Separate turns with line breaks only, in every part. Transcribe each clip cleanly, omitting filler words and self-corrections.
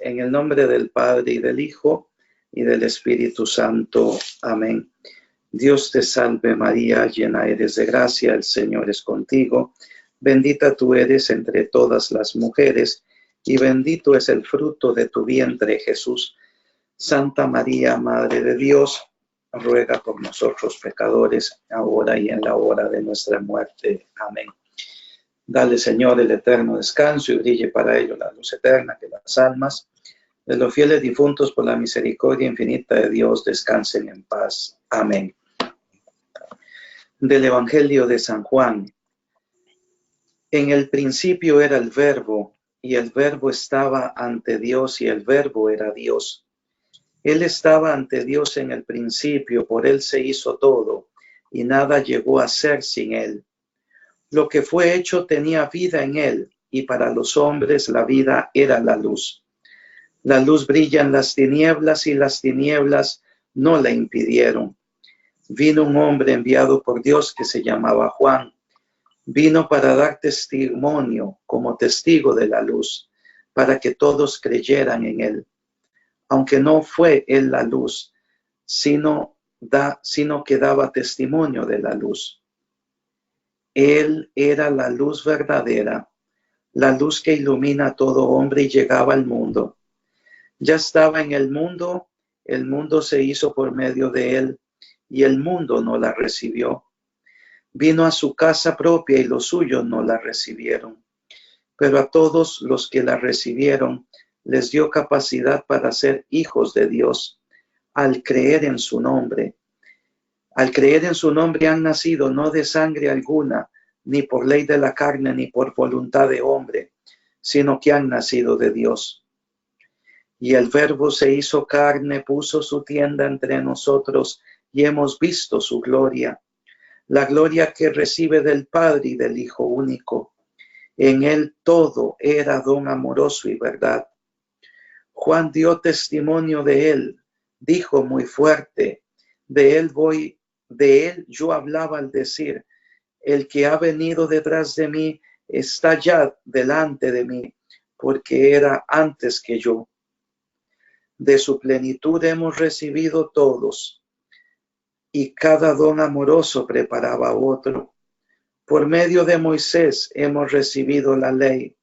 En el nombre del Padre, y del Hijo, y del Espíritu Santo. Amén. Dios te salve María, llena eres de gracia, el Señor es contigo. Bendita tú eres entre todas las mujeres, y bendito es el fruto de tu vientre, Jesús. Santa María, Madre de Dios, ruega por nosotros pecadores, ahora y en la hora de nuestra muerte. Amén. Dale, Señor, el eterno descanso y brille para ellos la luz eterna, que las almas de los fieles difuntos por la misericordia infinita de Dios descansen en paz. Amén. Del Evangelio de San Juan. En el principio era el Verbo, y el Verbo estaba ante Dios, y el Verbo era Dios. Él estaba ante Dios en el principio, por él se hizo todo, y nada llegó a ser sin él. Lo que fue hecho tenía vida en él, y para los hombres la vida era la luz. La luz brilla en las tinieblas, y las tinieblas no la impidieron. Vino un hombre enviado por Dios que se llamaba Juan. Vino para dar testimonio como testigo de la luz, para que todos creyeran en él. Aunque no fue él la luz, sino que daba testimonio de la luz. Él era la luz verdadera, la luz que ilumina a todo hombre y llegaba al mundo. Ya estaba en el mundo se hizo por medio de él, y el mundo no la recibió. Vino a su casa propia y los suyos no la recibieron. Pero a todos los que la recibieron, les dio capacidad para ser hijos de Dios, al creer en su nombre. Al creer en su nombre han nacido no de sangre alguna, ni por ley de la carne, ni por voluntad de hombre, sino que han nacido de Dios. Y el Verbo se hizo carne, puso su tienda entre nosotros, y hemos visto su gloria, la gloria que recibe del Padre y del Hijo único. En él todo era don amoroso y verdad. Juan dio testimonio de él, dijo muy fuerte, de él yo hablaba al decir, el que ha venido detrás de mí está ya delante de mí, porque era antes que yo. De su plenitud hemos recibido todos, y cada don amoroso preparaba otro. Por medio de Moisés hemos recibido la ley,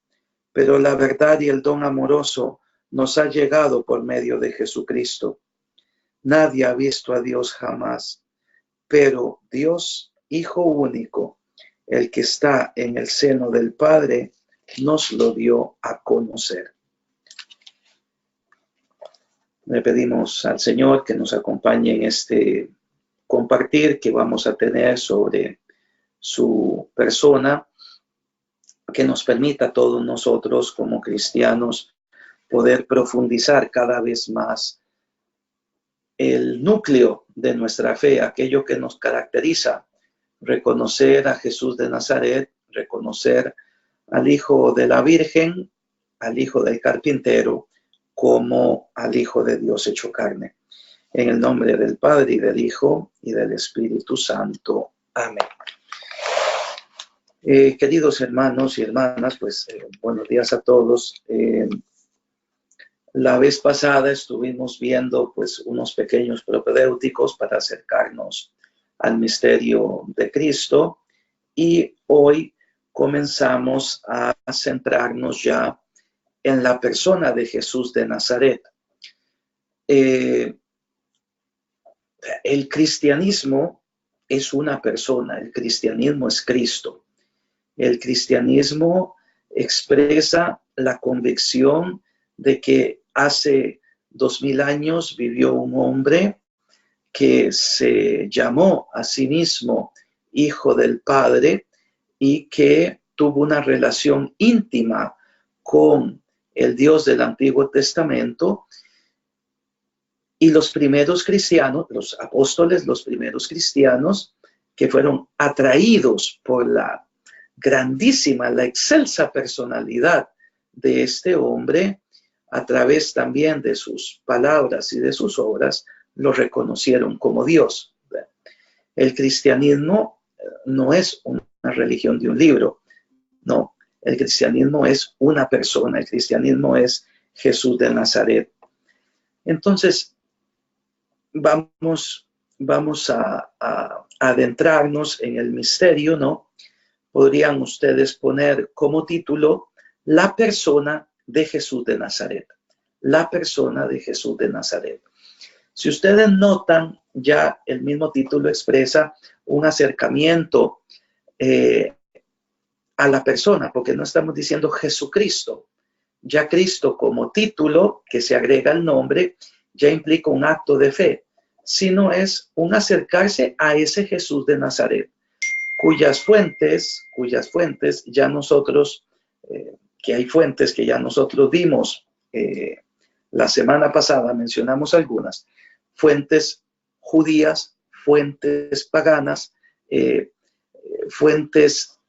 pero la verdad y el don amoroso nos ha llegado por medio de Jesucristo. Nadie ha visto a Dios jamás, pero Dios, Hijo único, el que está en el seno del Padre, nos lo dio a conocer. Le pedimos al Señor que nos acompañe en este compartir que vamos a tener sobre su persona, que nos permita a todos nosotros como cristianos poder profundizar cada vez más el núcleo de nuestra fe, aquello que nos caracteriza, reconocer a Jesús de Nazaret, reconocer al Hijo de la Virgen, al Hijo del Carpintero, como al Hijo de Dios hecho carne. En el nombre del Padre, y del Hijo, y del Espíritu Santo. Amén. Queridos hermanos y hermanas, pues buenos días a todos. La vez pasada estuvimos viendo pues unos pequeños propedéuticos para acercarnos al misterio de Cristo, y hoy comenzamos a centrarnos ya en la persona de Jesús de Nazaret. El cristianismo es una persona, el cristianismo es Cristo. El cristianismo expresa la convicción de que hace 2000 años vivió un hombre que se llamó a sí mismo Hijo del Padre y que tuvo una relación íntima con el Dios del Antiguo Testamento. Y los primeros cristianos, los apóstoles, los primeros cristianos que fueron atraídos por la grandísima, la excelsa personalidad de este hombre, a través también de sus palabras y de sus obras, lo reconocieron como Dios. El cristianismo no es una religión de un libro, no. El cristianismo es una persona, el cristianismo es Jesús de Nazaret. Entonces, vamos a adentrarnos en el misterio, ¿no? Podrían ustedes poner como título la persona de Jesús de Nazaret. La persona de Jesús de Nazaret. Si ustedes notan, ya el mismo título expresa un acercamiento a la persona, porque no estamos diciendo Jesucristo. Ya Cristo como título que se agrega al nombre ya implica un acto de fe, sino es un acercarse a ese Jesús de Nazaret, cuyas fuentes ya nosotros, que hay fuentes que ya nosotros vimos la semana pasada, mencionamos algunas, fuentes judías, fuentes paganas, fuentes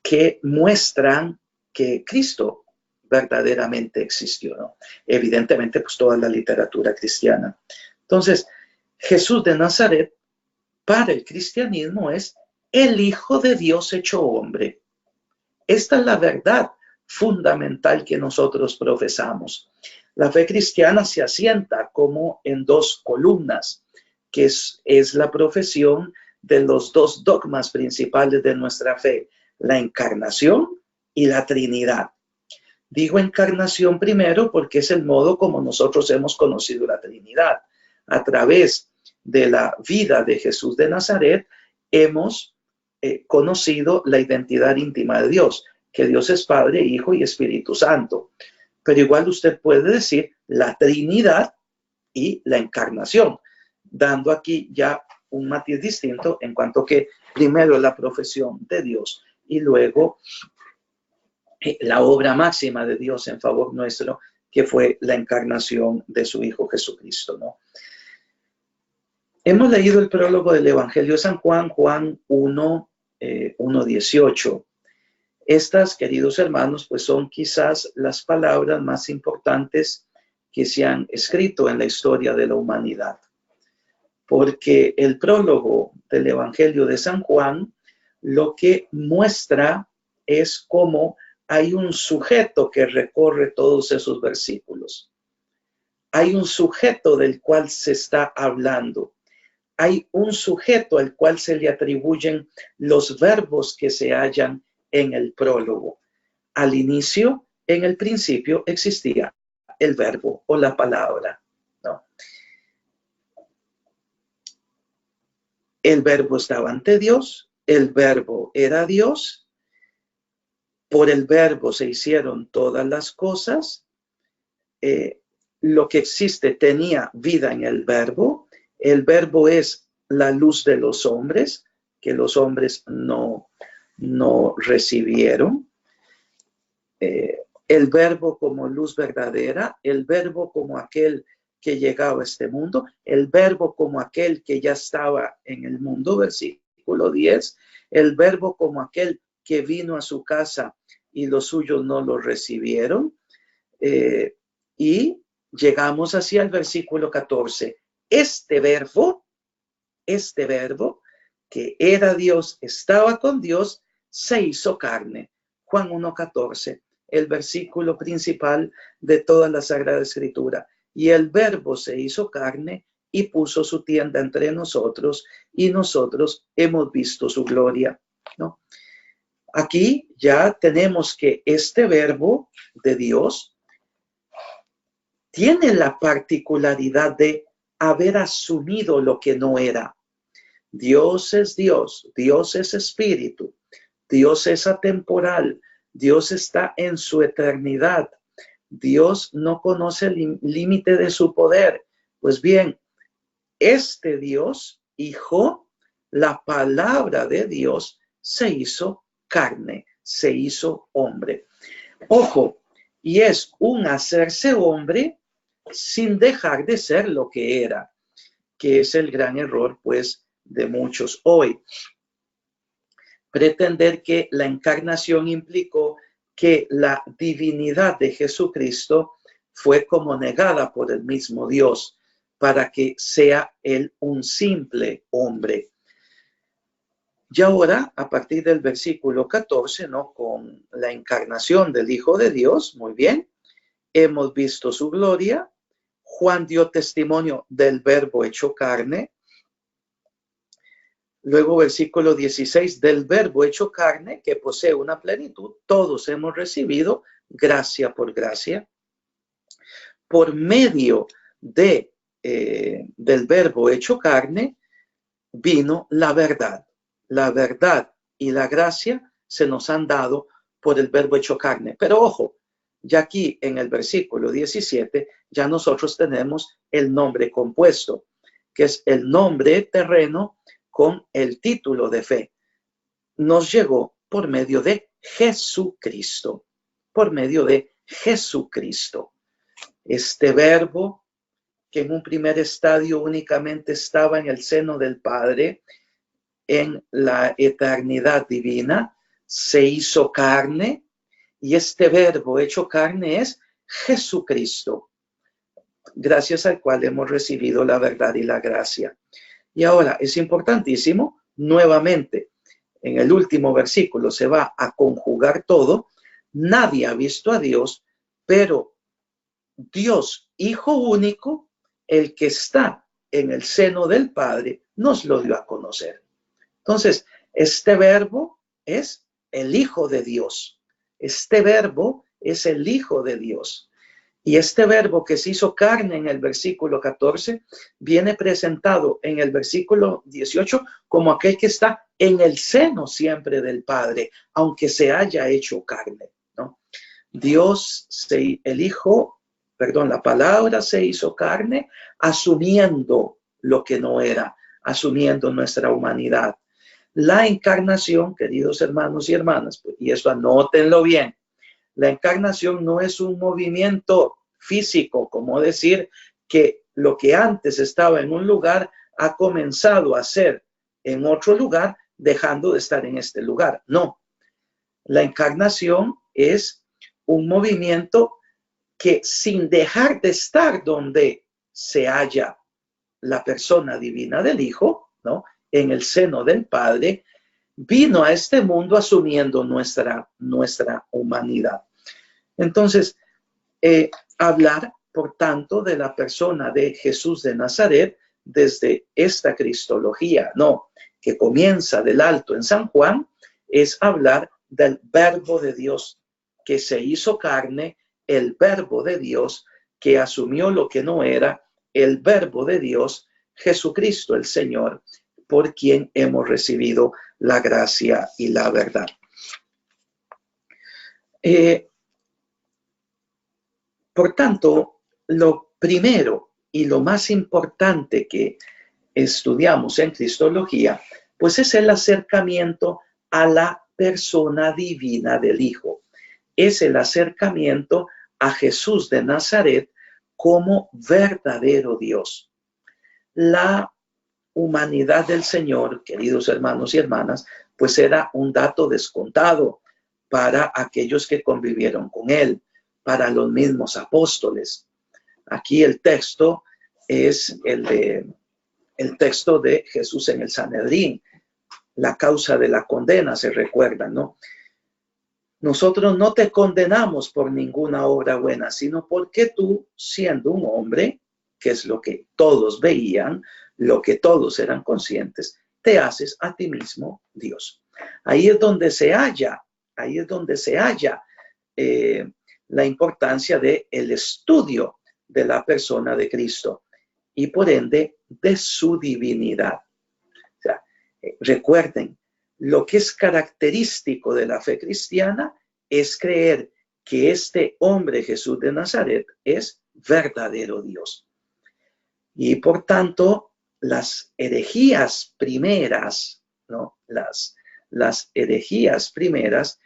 que muestran que Cristo verdaderamente existió, ¿no? Evidentemente, pues toda la literatura cristiana. Entonces, Jesús de Nazaret, para el cristianismo, es el Hijo de Dios hecho hombre. Esta es la verdad fundamental que nosotros profesamos. La fe cristiana se asienta como en dos columnas, que es la profesión de los dos dogmas principales de nuestra fe, la encarnación y la Trinidad. Digo encarnación primero porque es el modo como nosotros hemos conocido la Trinidad. A través de la vida de Jesús de Nazaret hemos conocido la identidad íntima de Dios, que Dios es Padre, Hijo y Espíritu Santo. Pero igual usted puede decir la Trinidad y la encarnación, dando aquí ya un matiz distinto en cuanto que primero la profesión de Dios y luego la obra máxima de Dios en favor nuestro, que fue la encarnación de su Hijo Jesucristo, ¿no? Hemos leído el prólogo del Evangelio de San Juan, Juan 1:18. Estas, queridos hermanos, pues son quizás las palabras más importantes que se han escrito en la historia de la humanidad. Porque el prólogo del Evangelio de San Juan lo que muestra es cómo hay un sujeto que recorre todos esos versículos. Hay un sujeto del cual se está hablando. Hay un sujeto al cual se le atribuyen los verbos que se hallan en el prólogo. Al inicio, en el principio, existía el verbo o la palabra, ¿no? El verbo estaba ante Dios, el verbo era Dios, por el verbo se hicieron todas las cosas, lo que existe tenía vida en el verbo es la luz de los hombres, que los hombres no recibieron. El verbo como luz verdadera, el verbo como aquel que llegaba a este mundo, el verbo como aquel que ya estaba en el mundo, versículo 10, el verbo como aquel que vino a su casa y los suyos no lo recibieron. Y llegamos hacia el versículo 14. Este verbo que era Dios, estaba con Dios, se hizo carne. Juan 1:14, el versículo principal de toda la Sagrada Escritura. Y el verbo se hizo carne y puso su tienda entre nosotros, y nosotros hemos visto su gloria, ¿no? Aquí ya tenemos que este verbo de Dios tiene la particularidad de haber asumido lo que no era. Dios es Dios, Dios es espíritu, Dios es atemporal, Dios está en su eternidad, Dios no conoce el límite de su poder. Pues bien, este Dios, Hijo, la palabra de Dios, se hizo carne, se hizo hombre. Ojo, y es un hacerse hombre sin dejar de ser lo que era, que es el gran error, pues, de muchos hoy. Pretender que la encarnación implicó que la divinidad de Jesucristo fue como negada por el mismo Dios para que sea él un simple hombre. Y ahora, a partir del versículo 14, ¿no? Con la encarnación del Hijo de Dios, muy bien, hemos visto su gloria. Juan dio testimonio del verbo hecho carne. Luego versículo 16, del verbo hecho carne que posee una plenitud, todos hemos recibido gracia por gracia. Por medio del verbo hecho carne vino la verdad. La verdad y la gracia se nos han dado por el verbo hecho carne. Pero ojo, ya aquí en el versículo 17 ya nosotros tenemos el nombre compuesto, que es el nombre terreno con el título de fe. Nos llegó por medio de Jesucristo. Por medio de Jesucristo. Este verbo que en un primer estadio únicamente estaba en el seno del Padre, en la eternidad divina, se hizo carne, y este verbo hecho carne es Jesucristo, gracias al cual hemos recibido la verdad y la gracia. Y ahora es importantísimo, nuevamente, en el último versículo se va a conjugar todo. Nadie ha visto a Dios, pero Dios, Hijo único, el que está en el seno del Padre, nos lo dio a conocer. Entonces, este verbo es el Hijo de Dios. Este verbo es el Hijo de Dios. Y este verbo que se hizo carne en el versículo 14, viene presentado en el versículo 18 como aquel que está en el seno siempre del Padre, aunque se haya hecho carne, ¿no? Dios, el Hijo, la palabra se hizo carne asumiendo lo que no era, asumiendo nuestra humanidad. La encarnación, queridos hermanos y hermanas, y eso anótenlo bien, la encarnación no es un movimiento físico, como decir que lo que antes estaba en un lugar ha comenzado a ser en otro lugar, dejando de estar en este lugar. No, la encarnación es un movimiento que sin dejar de estar donde se halla la persona divina del Hijo, ¿no? En el seno del Padre, vino a este mundo asumiendo nuestra humanidad. Entonces, hablar, por tanto, de la persona de Jesús de Nazaret desde esta cristología, no, que comienza del alto en San Juan, es hablar del verbo de Dios que se hizo carne, el verbo de Dios que asumió lo que no era, el verbo de Dios, Jesucristo el Señor, por quien hemos recibido la gracia y la verdad. Por tanto, lo primero y lo más importante que estudiamos en Cristología, pues es el acercamiento a la persona divina del Hijo. Es el acercamiento a Jesús de Nazaret como verdadero Dios. La humanidad del Señor, queridos hermanos y hermanas, pues era un dato descontado para aquellos que convivieron con él, para los mismos apóstoles. Aquí el texto es el texto de Jesús en el Sanedrín, la causa de la condena, se recuerdan, ¿no? Nosotros no te condenamos por ninguna obra buena, sino porque tú, siendo un hombre, que es lo que todos veían, lo que todos eran conscientes, te haces a ti mismo Dios. Ahí es donde se halla la importancia del estudio de la persona de Cristo y por ende de su divinidad. O sea, recuerden, lo que es característico de la fe cristiana es creer que este hombre Jesús de Nazaret es verdadero Dios. Y por tanto, las herejías primeras, ¿no? Las herejías primeras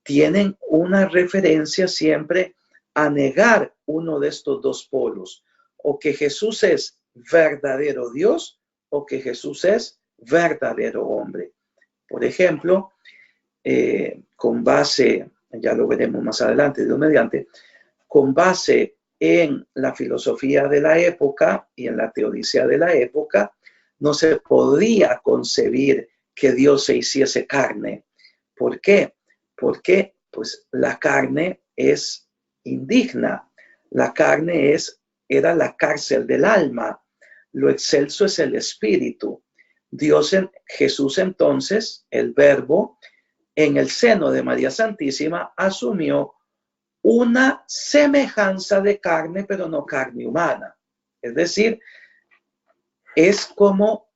tienen una referencia siempre a negar uno de estos dos polos, o que Jesús es verdadero Dios o que Jesús es verdadero hombre. Por ejemplo, con base, ya lo veremos más adelante, Dios mediante, con base en la filosofía de la época y en la teodicea de la época, no se podía concebir que Dios se hiciese carne. ¿Por qué? Porque pues la carne es indigna, La carne era la cárcel del alma. Lo excelso es el espíritu. Jesús entonces, el Verbo, en el seno de María Santísima, asumió una semejanza de carne, pero no carne humana. Es decir, es como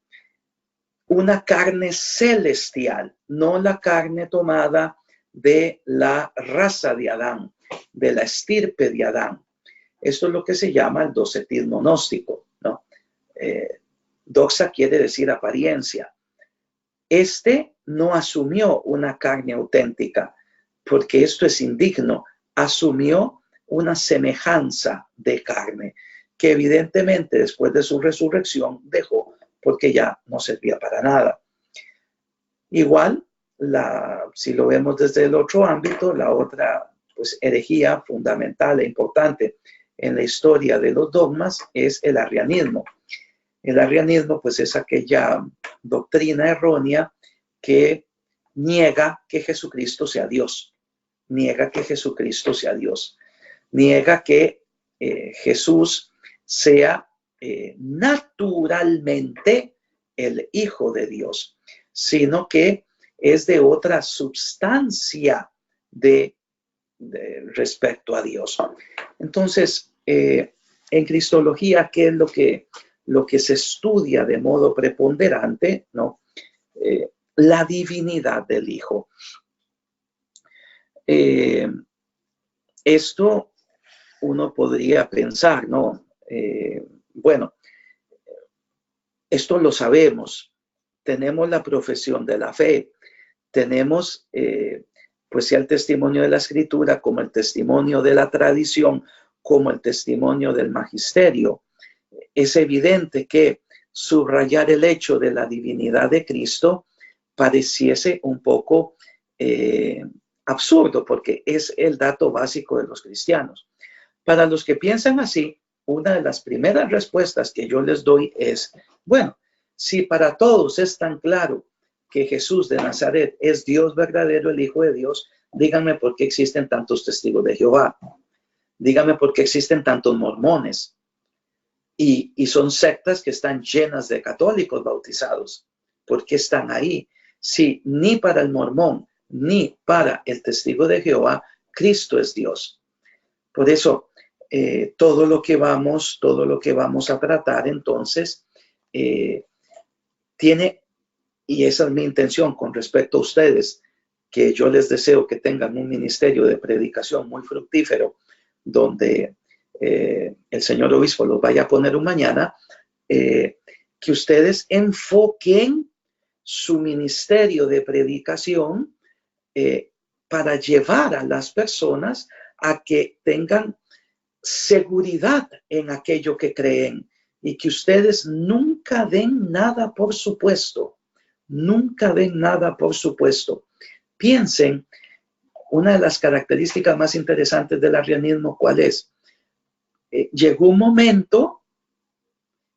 una carne celestial, no la carne tomada de la raza de Adán, de la estirpe de Adán. Esto es lo que se llama el docetismo gnóstico, ¿no? Doxa quiere decir apariencia. Este no asumió una carne auténtica, porque esto es indigno. Asumió una semejanza de carne, que evidentemente después de su resurrección dejó, porque ya no servía para nada. Igual, si lo vemos desde el otro ámbito, la otra herejía fundamental e importante en la historia de los dogmas es el arrianismo. El arrianismo, es aquella doctrina errónea que niega que Jesucristo sea Dios. Niega que Jesucristo sea Dios. Niega que Jesús sea naturalmente el Hijo de Dios, sino que es de otra substancia respecto a Dios. Entonces, en Cristología, ¿qué es lo que se estudia de modo preponderante? ¿No? La divinidad del Hijo. Esto uno podría pensar, ¿no? Bueno, esto lo sabemos. Tenemos la profesión de la fe. Tenemos, ya el testimonio de la Escritura, como el testimonio de la tradición, como el testimonio del magisterio. Es evidente que subrayar el hecho de la divinidad de Cristo pareciese un poco absurdo, porque es el dato básico de los cristianos. Para los que piensan así, una de las primeras respuestas que yo les doy es, bueno, si para todos es tan claro que Jesús de Nazaret es Dios verdadero, el Hijo de Dios, díganme por qué existen tantos testigos de Jehová. Díganme por qué existen tantos mormones. Y son sectas que están llenas de católicos bautizados. ¿Por qué están ahí? Si ni para el mormón ni para el testigo de Jehová, Cristo es Dios. Por eso, todo lo que vamos a tratar, entonces, tiene, y esa es mi intención con respecto a ustedes, que yo les deseo que tengan un ministerio de predicación muy fructífero, donde el señor obispo los vaya a poner un mañana, que ustedes enfoquen su ministerio de predicación para llevar a las personas a que tengan seguridad en aquello que creen y que ustedes nunca den nada por supuesto. Nunca den nada por supuesto. Piensen, una de las características más interesantes del arrianismo, ¿cuál es? Llegó un momento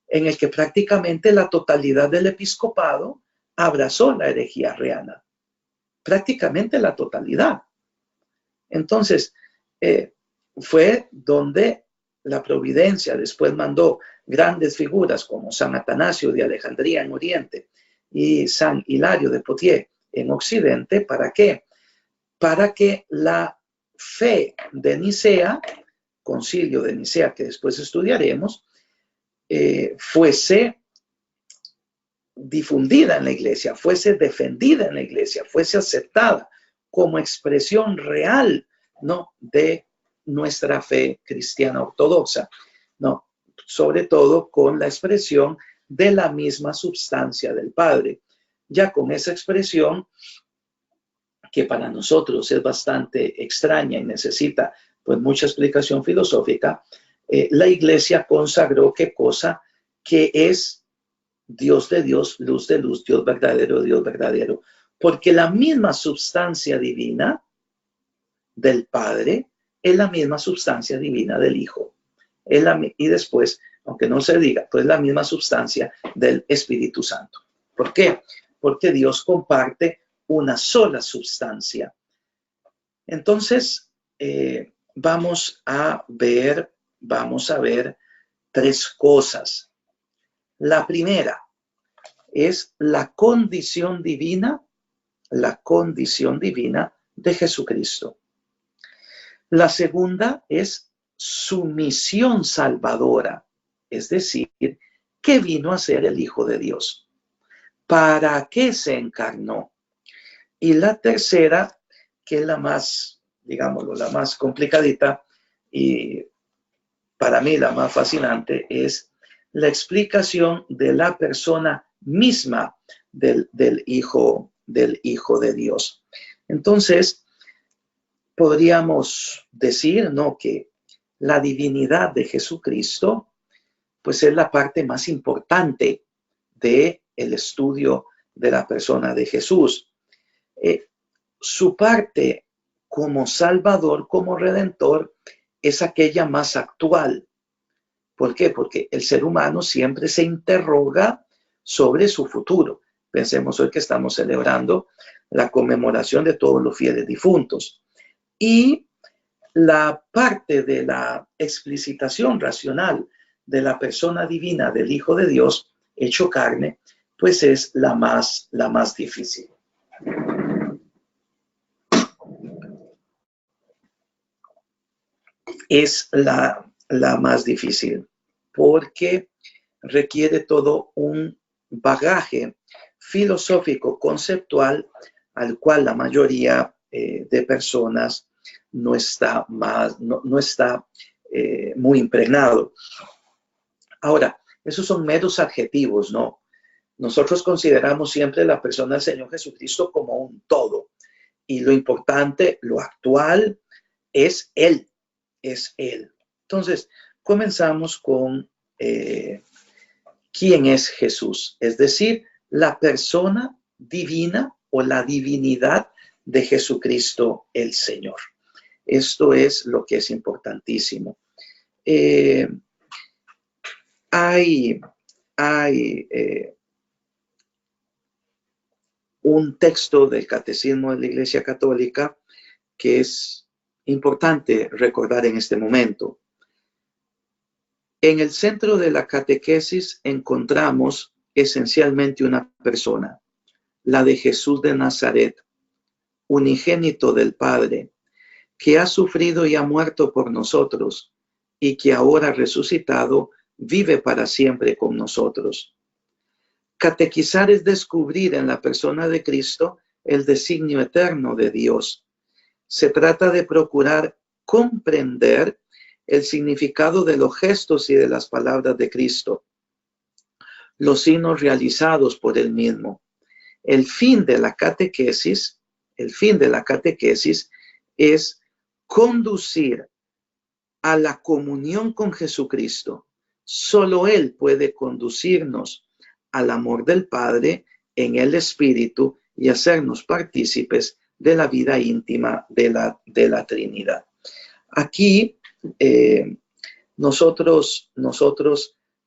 en el que prácticamente la totalidad del episcopado abrazó la herejía arriana. Prácticamente la totalidad. Entonces, fue donde la providencia después mandó grandes figuras como San Atanasio de Alejandría en Oriente y San Hilario de Poitiers en Occidente. ¿Para qué? Para que la fe de Nicea, concilio de Nicea que después estudiaremos, fuese difundida en la iglesia, fuese defendida en la iglesia, fuese aceptada como expresión real, ¿no?, de nuestra fe cristiana ortodoxa, ¿no?, sobre todo con la expresión de la misma substancia del Padre. Ya con esa expresión, que para nosotros es bastante extraña y necesita mucha explicación filosófica, la iglesia consagró qué cosa, que es Dios de Dios, luz de luz, Dios verdadero, porque la misma substancia divina del Padre es la misma substancia divina del Hijo. Y después, aunque no se diga, pues la misma substancia del Espíritu Santo. ¿Por qué? Porque Dios comparte una sola substancia. Entonces, vamos a ver vamos a ver tres cosas. La primera es la condición divina de Jesucristo. La segunda es su misión salvadora, es decir, ¿qué vino a ser el Hijo de Dios? ¿Para qué se encarnó? Y la tercera, que es la más, digámoslo, la más complicadita y para mí la más fascinante, es la explicación de la persona misma del Hijo de Dios. Entonces, podríamos decir, ¿no?, que la divinidad de Jesucristo, pues es la parte más importante del estudio de la persona de Jesús. Su parte como Salvador, como Redentor, es aquella más actual. ¿Por qué? Porque el ser humano siempre se interroga sobre su futuro. Pensemos hoy que estamos celebrando la conmemoración de todos los fieles difuntos. Y la parte de la explicitación racional de la persona divina del Hijo de Dios, hecho carne, pues es la más difícil. Es la más difícil porque requiere todo un bagaje filosófico conceptual al cual la mayoría de personas no está muy impregnado. Ahora, esos son meros adjetivos, ¿no? Nosotros consideramos siempre la persona del Señor Jesucristo como un todo. Y lo importante, lo actual, es Él. Es Él. Entonces, comenzamos con quién es Jesús. Es decir, la persona divina o la divinidad de Jesucristo el Señor. Esto es lo que es importantísimo. Hay un texto del Catecismo de la Iglesia Católica que es importante recordar en este momento. En el centro de la catequesis encontramos esencialmente una persona, la de Jesús de Nazaret, unigénito del Padre, que ha sufrido y ha muerto por nosotros y que ahora resucitado vive para siempre con nosotros. Catequizar es descubrir en la persona de Cristo el designio eterno de Dios. Se trata de procurar comprender el significado de los gestos y de las palabras de Cristo, los signos realizados por él mismo. El fin de la catequesis es conducir a la comunión con Jesucristo. Solo Él puede conducirnos al amor del Padre en el Espíritu y hacernos partícipes de la vida íntima de la Trinidad. Aquí nosotros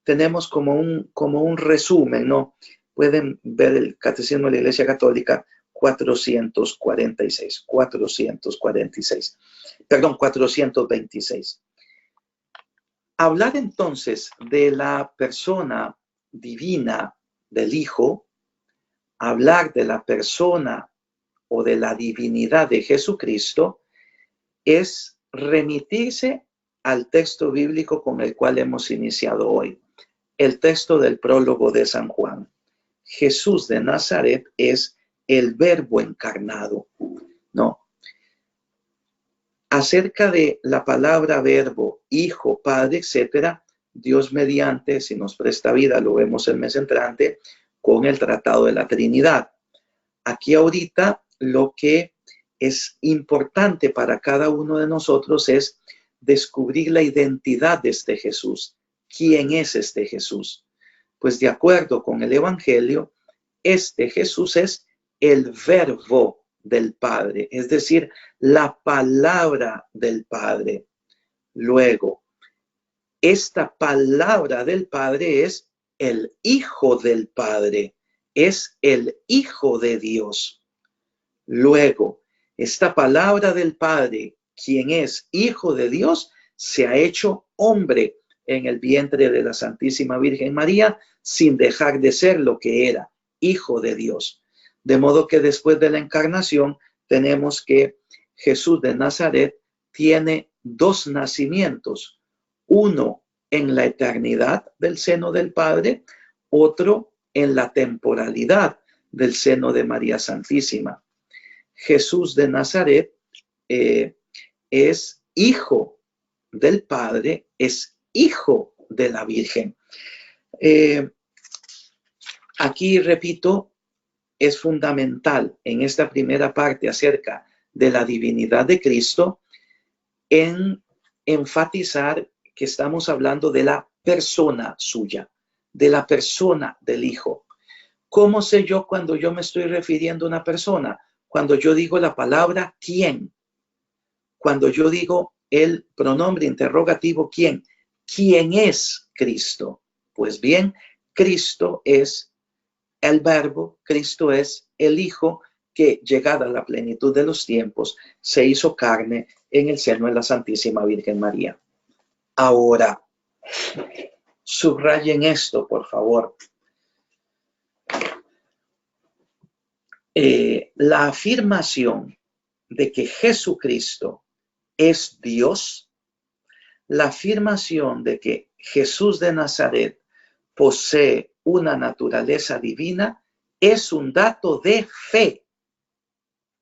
tenemos como un resumen, ¿no? Pueden ver el Catecismo de la Iglesia Católica 426. Hablar entonces de la persona divina del Hijo, hablar de la persona o de la divinidad de Jesucristo, es remitirse al texto bíblico con el cual hemos iniciado hoy, el texto del prólogo de San Juan. Jesús de Nazaret es el Verbo encarnado, ¿no? Acerca de la palabra verbo, hijo, padre, etcétera, Dios mediante, si nos presta vida, lo vemos el mes entrante, con el Tratado de la Trinidad. Aquí ahorita lo que es importante para cada uno de nosotros es descubrir la identidad de este Jesús. ¿Quién es este Jesús? Pues de acuerdo con el Evangelio, este Jesús es el Verbo del Padre, es decir, la palabra del Padre. Luego, esta palabra del Padre es el Hijo del Padre, es el Hijo de Dios. Luego, esta palabra del Padre, quien es Hijo de Dios, se ha hecho hombre en el vientre de la Santísima Virgen María, sin dejar de ser lo que era, Hijo de Dios. De modo que después de la encarnación tenemos que Jesús de Nazaret tiene dos nacimientos, uno en la eternidad del seno del Padre, otro en la temporalidad del seno de María Santísima. Jesús de Nazaret es hijo del Padre, es hijo de la Virgen. Aquí, repito, es fundamental en esta primera parte acerca de la divinidad de Cristo en enfatizar que estamos hablando de la persona suya, de la persona del Hijo. ¿Cómo sé yo cuando yo me estoy refiriendo a una persona? Cuando yo digo la palabra ¿quién? Cuando yo digo el pronombre interrogativo ¿quién? ¿Quién es Cristo? Pues bien, Cristo es el Verbo, Cristo es el Hijo que, llegada a la plenitud de los tiempos, se hizo carne en el seno de la Santísima Virgen María. Ahora, subrayen esto, por favor. La afirmación de que Jesucristo es Dios, la afirmación de que Jesús de Nazaret posee una naturaleza divina, es un dato de fe.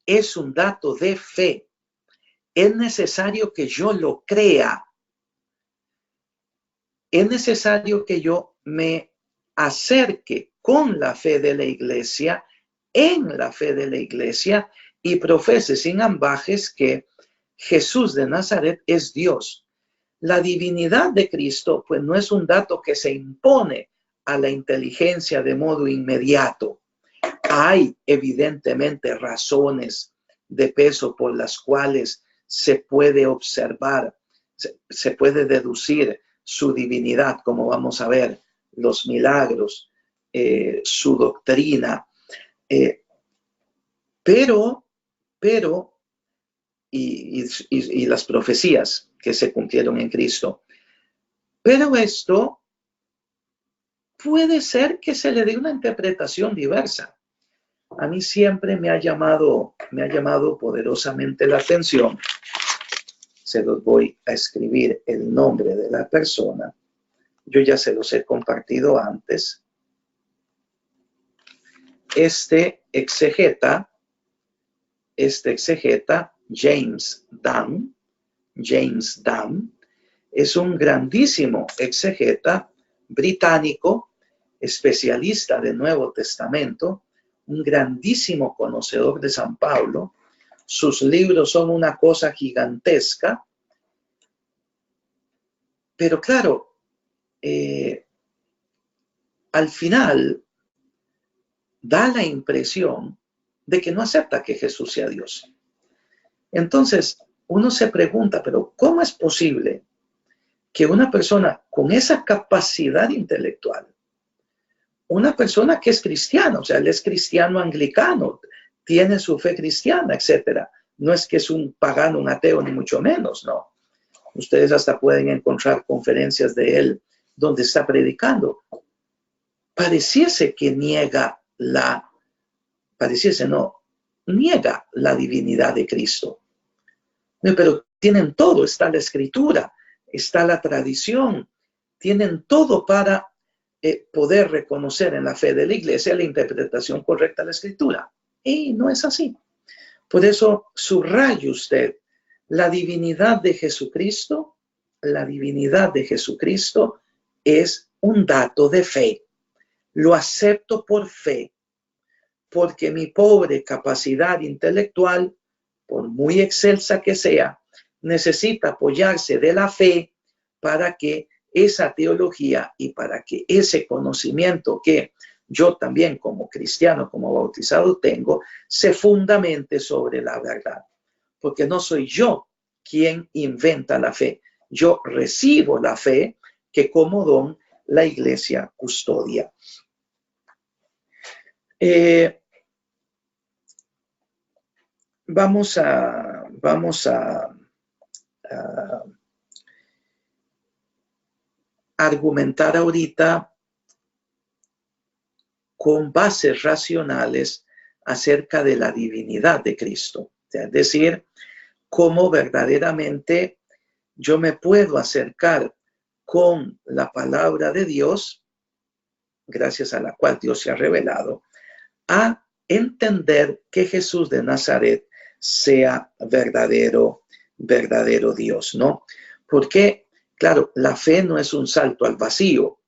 Es un dato de fe. Es necesario que yo lo crea. Es necesario que yo me acerque con la fe de la Iglesia, en la fe de la Iglesia, y profese sin ambajes que Jesús de Nazaret es Dios. La divinidad de Cristo, pues no es un dato que se impone a la inteligencia de modo inmediato. Hay evidentemente razones de peso por las cuales se puede observar, se puede deducir su divinidad, como vamos a ver, los milagros, su doctrina, pero y las profecías que se cumplieron en Cristo. Pero esto puede ser que se le dé una interpretación diversa. A mí siempre me ha llamado poderosamente la atención. Se los voy a escribir el nombre de la persona. Yo ya se los he compartido antes. Este exegeta, James Dunn, es un grandísimo exegeta británico, especialista del Nuevo Testamento, un grandísimo conocedor de San Pablo. Sus libros son una cosa gigantesca. Pero claro, al final da la impresión de que no acepta que Jesús sea Dios. Entonces, uno se pregunta, pero ¿cómo es posible que una persona con esa capacidad intelectual, una persona que es cristiana, o sea, él es cristiano anglicano, tiene su fe cristiana, etcétera, no es que es un pagano, un ateo, ni mucho menos, no. Ustedes hasta pueden encontrar conferencias de él donde está predicando. Pareciese que niega la divinidad de Cristo. Pero tienen todo, está la escritura, está la tradición, tienen todo para poder reconocer en la fe de la iglesia la interpretación correcta de la escritura. Y no es así. Por eso subraye usted la divinidad de Jesucristo. La divinidad de Jesucristo es un dato de fe. Lo acepto por fe, porque mi pobre capacidad intelectual, por muy excelsa que sea, necesita apoyarse de la fe para que esa teología y para que ese conocimiento que yo también como cristiano, como bautizado tengo, se fundamente sobre la verdad. Porque no soy yo quien inventa la fe. Yo recibo la fe que como don la iglesia custodia. Vamos a argumentar ahorita con bases racionales acerca de la divinidad de Cristo. O sea, es decir, cómo verdaderamente yo me puedo acercar con la palabra de Dios, gracias a la cual Dios se ha revelado, a entender que Jesús de Nazaret sea verdadero Dios, ¿no? Porque, claro, la fe no es un salto al vacío,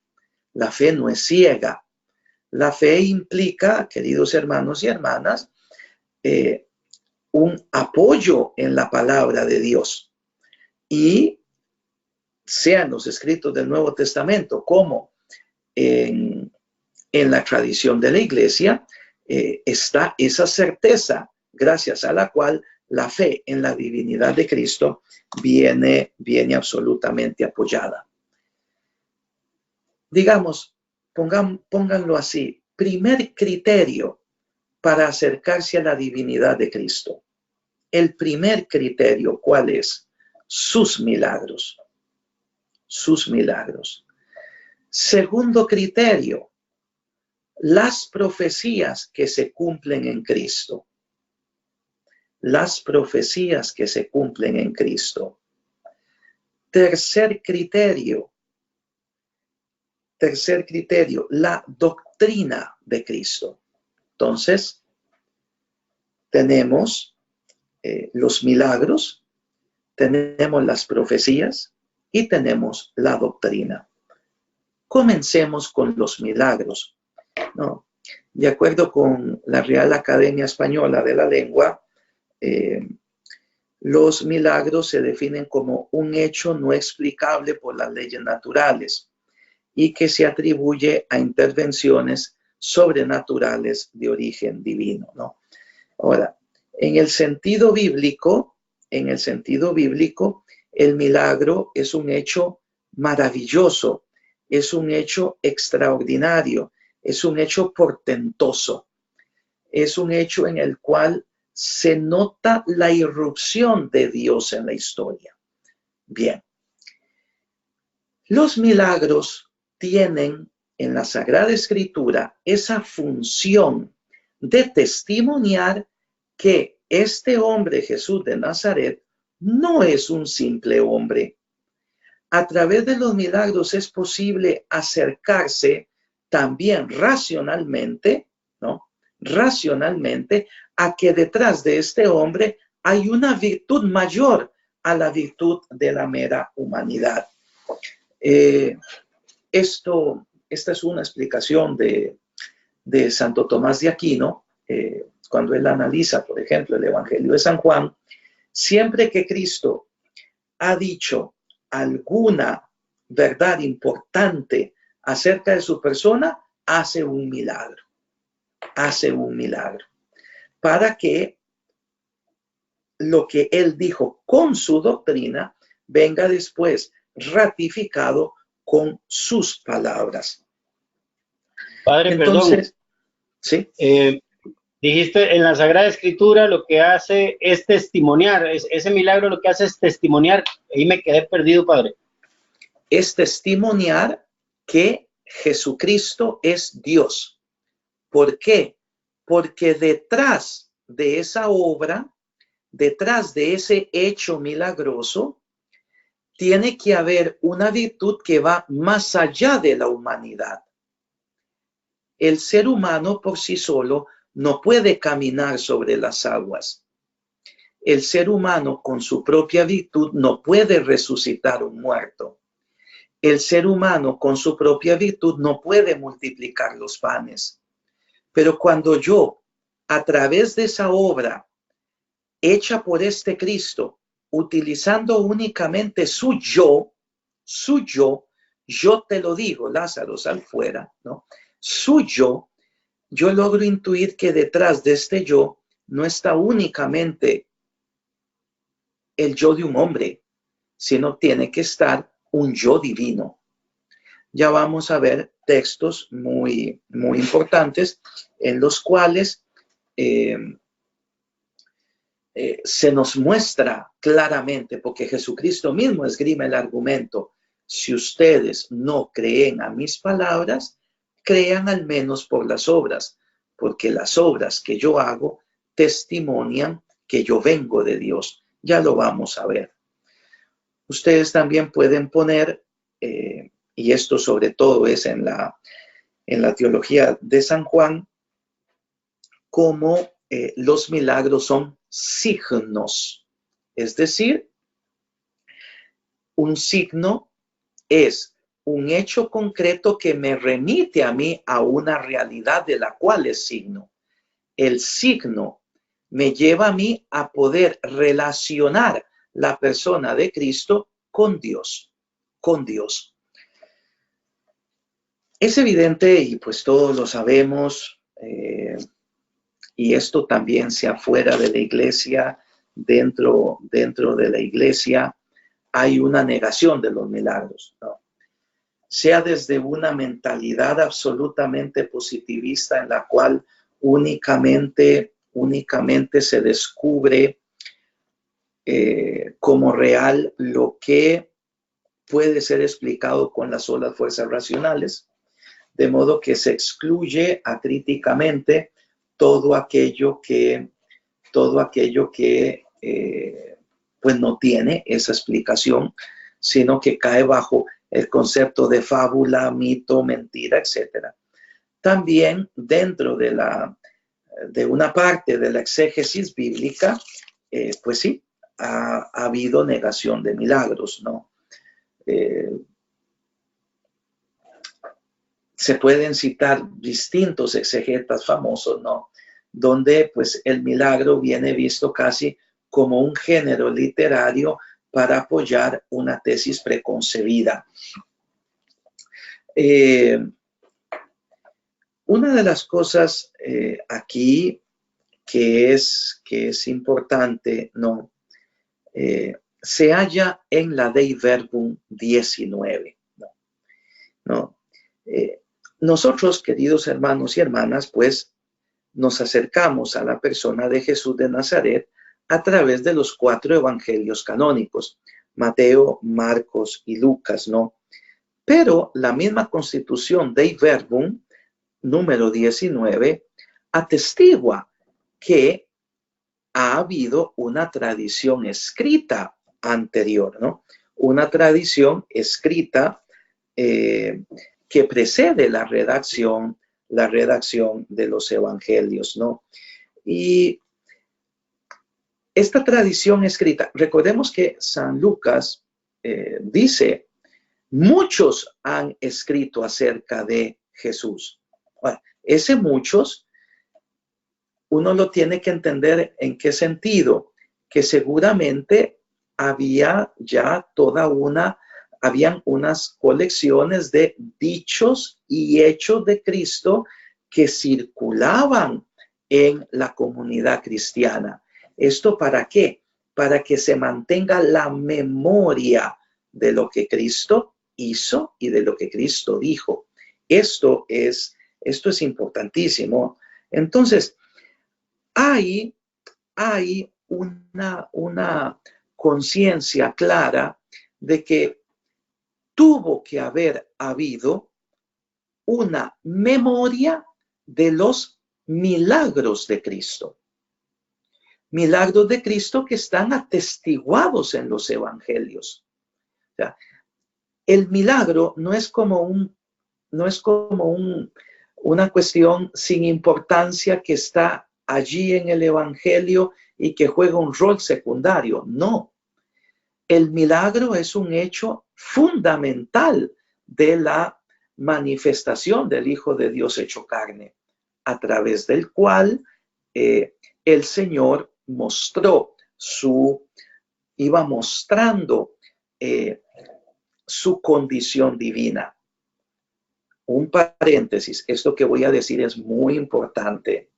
la fe no es ciega. La fe implica, queridos hermanos y hermanas, un apoyo en la palabra de Dios. Y sea en los escritos del Nuevo Testamento como en la tradición de la iglesia, está esa certeza gracias a la cual la fe en la divinidad de Cristo viene absolutamente apoyada. Digamos, pónganlo así, primer criterio para acercarse a la divinidad de Cristo. El primer criterio, ¿cuál es? Sus milagros. Sus milagros. Segundo criterio, las profecías que se cumplen en Cristo. Las profecías que se cumplen en Cristo. Tercer criterio, la doctrina de Cristo. Entonces, tenemos los milagros, tenemos las profecías y tenemos la doctrina. Comencemos con los milagros, ¿no? De acuerdo con la Real Academia Española de la Lengua, los milagros se definen como un hecho no explicable por las leyes naturales y que se atribuye a intervenciones sobrenaturales de origen divino, ¿no? Ahora, en el sentido bíblico, el milagro es un hecho maravilloso, es un hecho extraordinario, es un hecho portentoso, es un hecho en el cual se nota la irrupción de Dios en la historia. Bien, los milagros tienen en la Sagrada Escritura esa función de testimoniar que este hombre, Jesús de Nazaret, no es un simple hombre. A través de los milagros es posible acercarse también racionalmente, ¿no? Racionalmente, a que detrás de este hombre hay una virtud mayor a la virtud de la mera humanidad. Esta es una explicación de Santo Tomás de Aquino, cuando él analiza, por ejemplo, el Evangelio de San Juan. Siempre que Cristo ha dicho alguna verdad importante acerca de su persona, hace un milagro. Hace un milagro. Para que lo que él dijo con su doctrina venga después ratificado con sus palabras.
Padre,
entonces,
perdón.
¿sí?
Dijiste en la Sagrada Escritura lo que hace es testimoniar, ese milagro lo que hace es testimoniar. Ahí me quedé perdido, Padre.
Es testimoniar que Jesucristo es Dios. ¿Por qué? Porque detrás de esa obra, detrás de ese hecho milagroso, tiene que haber una virtud que va más allá de la humanidad. El ser humano por sí solo no puede caminar sobre las aguas. El ser humano con su propia virtud no puede resucitar un muerto. El ser humano con su propia virtud no puede multiplicar los panes. Pero cuando yo, a través de esa obra hecha por este Cristo, utilizando únicamente su yo, yo te lo digo, Lázaro, sal fuera, ¿no? Su yo logro intuir que detrás de este yo no está únicamente el yo de un hombre, sino tiene que estar un yo divino. Ya vamos a ver textos muy, muy importantes en los cuales se nos muestra claramente, porque Jesucristo mismo esgrime el argumento, si ustedes no creen a mis palabras, crean al menos por las obras, porque las obras que yo hago testimonian que yo vengo de Dios. Ya lo vamos a ver. Ustedes también pueden poner, y esto sobre todo es en la teología de San Juan, como los milagros son signos. Es decir, un signo es un hecho concreto que me remite a mí a una realidad de la cual es signo. El signo me lleva a mí a poder relacionar la persona de Cristo con Dios, con Dios. Es evidente, y pues todos lo sabemos, y esto también sea fuera de la iglesia, dentro de la iglesia, hay una negación de los milagros, ¿no? Sea desde una mentalidad absolutamente positivista en la cual únicamente se descubre como real lo que puede ser explicado con las solas fuerzas racionales, de modo que se excluye acríticamente todo aquello que pues no tiene esa explicación, sino que cae bajo el concepto de fábula, mito, mentira, etc. También dentro de una parte de la exégesis bíblica, pues sí, ha habido negación de milagros, ¿no? Se pueden citar distintos exegetas famosos, ¿no? Donde pues el milagro viene visto casi como un género literario para apoyar una tesis preconcebida. Una de las cosas aquí que es importante, ¿no? Se halla en la Dei Verbum 19, ¿no? Nosotros, queridos hermanos y hermanas, pues nos acercamos a la persona de Jesús de Nazaret a través de los 4 evangelios canónicos, Mateo, Marcos y Lucas, ¿no? Pero la misma Constitución Dei Verbum, número 19, atestigua que ha habido una tradición escrita anterior, ¿no? Una tradición escrita que precede la redacción de los evangelios, ¿no? Y esta tradición escrita, recordemos que San Lucas dice, muchos han escrito acerca de Jesús. Bueno, ese muchos, uno lo tiene que entender en qué sentido, que seguramente había ya habían unas colecciones de dichos y hechos de Cristo que circulaban en la comunidad cristiana. ¿Esto para qué? Para que se mantenga la memoria de lo que Cristo hizo y de lo que Cristo dijo. Esto es importantísimo. Entonces, hay una conciencia clara de que tuvo que haber habido una memoria de los milagros de Cristo. Milagros de Cristo que están atestiguados en los evangelios. O sea, el milagro no es como una cuestión sin importancia que está allí en el evangelio y que juega un rol secundario. No. El milagro es un hecho fundamental de la manifestación del Hijo de Dios hecho carne, a través del cual el Señor iba mostrando su condición divina. Un paréntesis, esto que voy a decir es muy importante.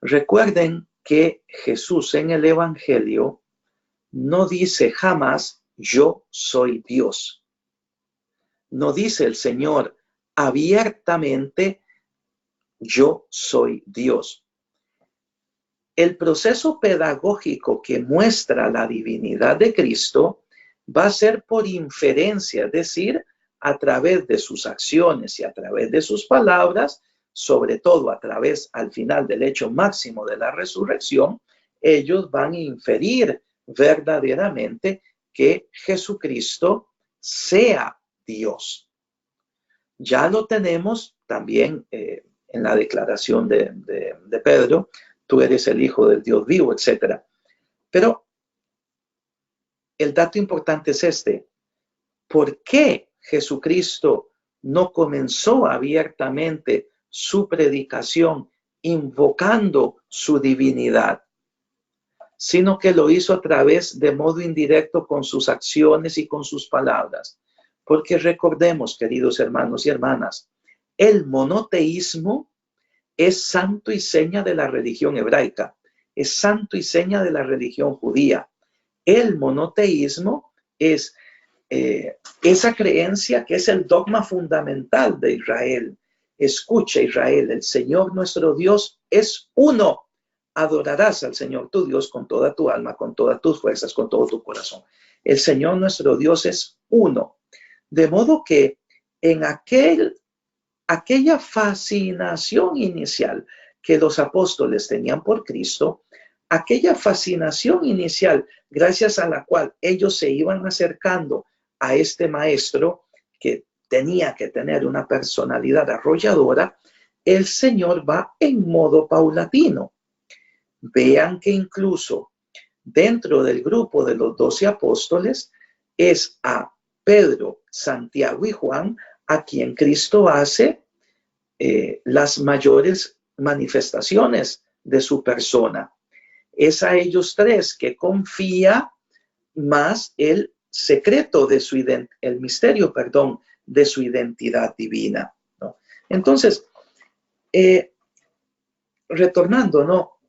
Recuerden que Jesús en el Evangelio no dice jamás yo soy Dios. No dice el Señor abiertamente yo soy Dios. El proceso pedagógico que muestra la divinidad de Cristo va a ser por inferencia, es decir, a través de sus acciones y a través de sus palabras, sobre todo a través, al final del hecho máximo de la resurrección, ellos van a inferir verdaderamente que Jesucristo sea Dios. Ya lo tenemos también en la declaración de Pedro, tú eres el Hijo del Dios vivo, etc. Pero el dato importante es este: ¿por qué Jesucristo no comenzó abiertamente su predicación invocando su divinidad, sino que lo hizo a través de modo indirecto con sus acciones y con sus palabras? Porque recordemos, queridos hermanos y hermanas, el monoteísmo es santo y seña de la religión hebraica, es santo y seña de la religión judía. El monoteísmo es esa creencia que es el dogma fundamental de Israel. Escucha, Israel, el Señor nuestro Dios es uno. Adorarás al Señor tu Dios con toda tu alma, con todas tus fuerzas, con todo tu corazón. El Señor nuestro Dios es uno. De modo que en aquella fascinación inicial que los apóstoles tenían por Cristo, aquella fascinación inicial gracias a la cual ellos se iban acercando a este maestro que tenía que tener una personalidad arrolladora, el Señor va en modo paulatino. Vean que incluso dentro del grupo de los 12 apóstoles es a Pedro, Santiago y Juan a quien Cristo hace las mayores manifestaciones de su persona. Es a ellos tres que confía más el secreto de su el misterio, de su identidad divina, ¿no? Entonces, retornando, ¿no?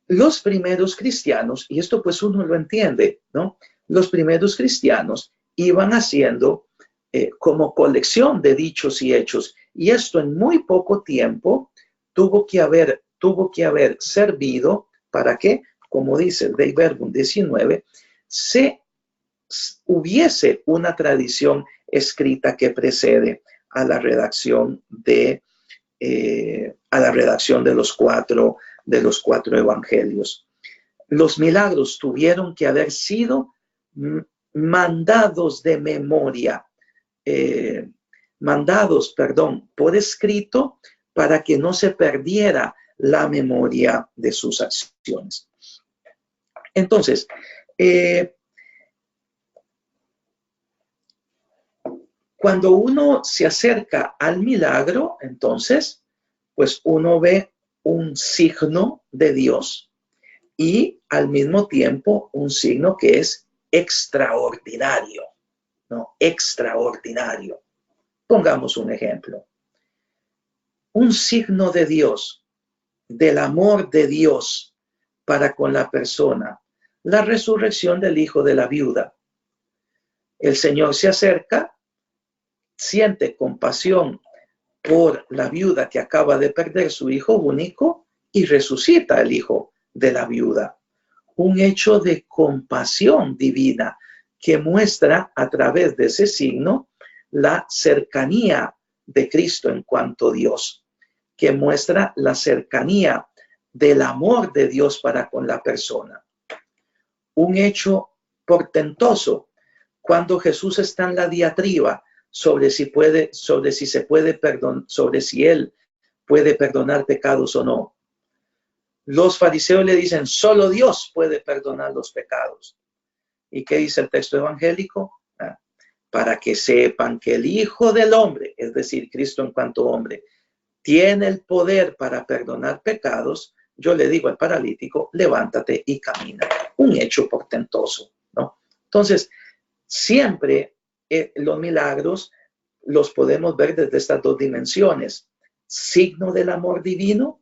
Los primeros cristianos, y esto pues uno lo entiende, ¿no? Los primeros cristianos iban haciendo como colección de dichos y hechos, y esto en muy poco tiempo tuvo que haber servido para que, como dice el Dei Verbum 19, se hubiese una tradición escrita que precede a la redacción de los cuatro evangelios. Los milagros tuvieron que haber sido mandados de memoria, por escrito, para que no se perdiera la memoria de sus acciones. Entonces, cuando uno se acerca al milagro, entonces, pues uno ve un signo de Dios y al mismo tiempo un signo que es extraordinario, ¿no? Extraordinario. Pongamos un ejemplo. Un signo de Dios, del amor de Dios para con la persona, la resurrección del hijo de la viuda. El Señor se acerca, siente compasión por la viuda que acaba de perder su hijo único y resucita al hijo de la viuda. Un hecho de compasión divina que muestra a través de ese signo la cercanía de Cristo en cuanto Dios, que muestra la cercanía del amor de Dios para con la persona. Un hecho portentoso cuando Jesús está en la diatriba sobre si él puede perdonar pecados o no. Los fariseos le dicen, solo Dios puede perdonar los pecados. ¿Y qué dice el texto evangélico? Para que sepan que el Hijo del Hombre, es decir, Cristo en cuanto hombre, tiene el poder para perdonar pecados, yo le digo al paralítico, levántate y camina. Un hecho portentoso, ¿no? Entonces, siempre los milagros los podemos ver desde estas dos dimensiones. Signo del amor divino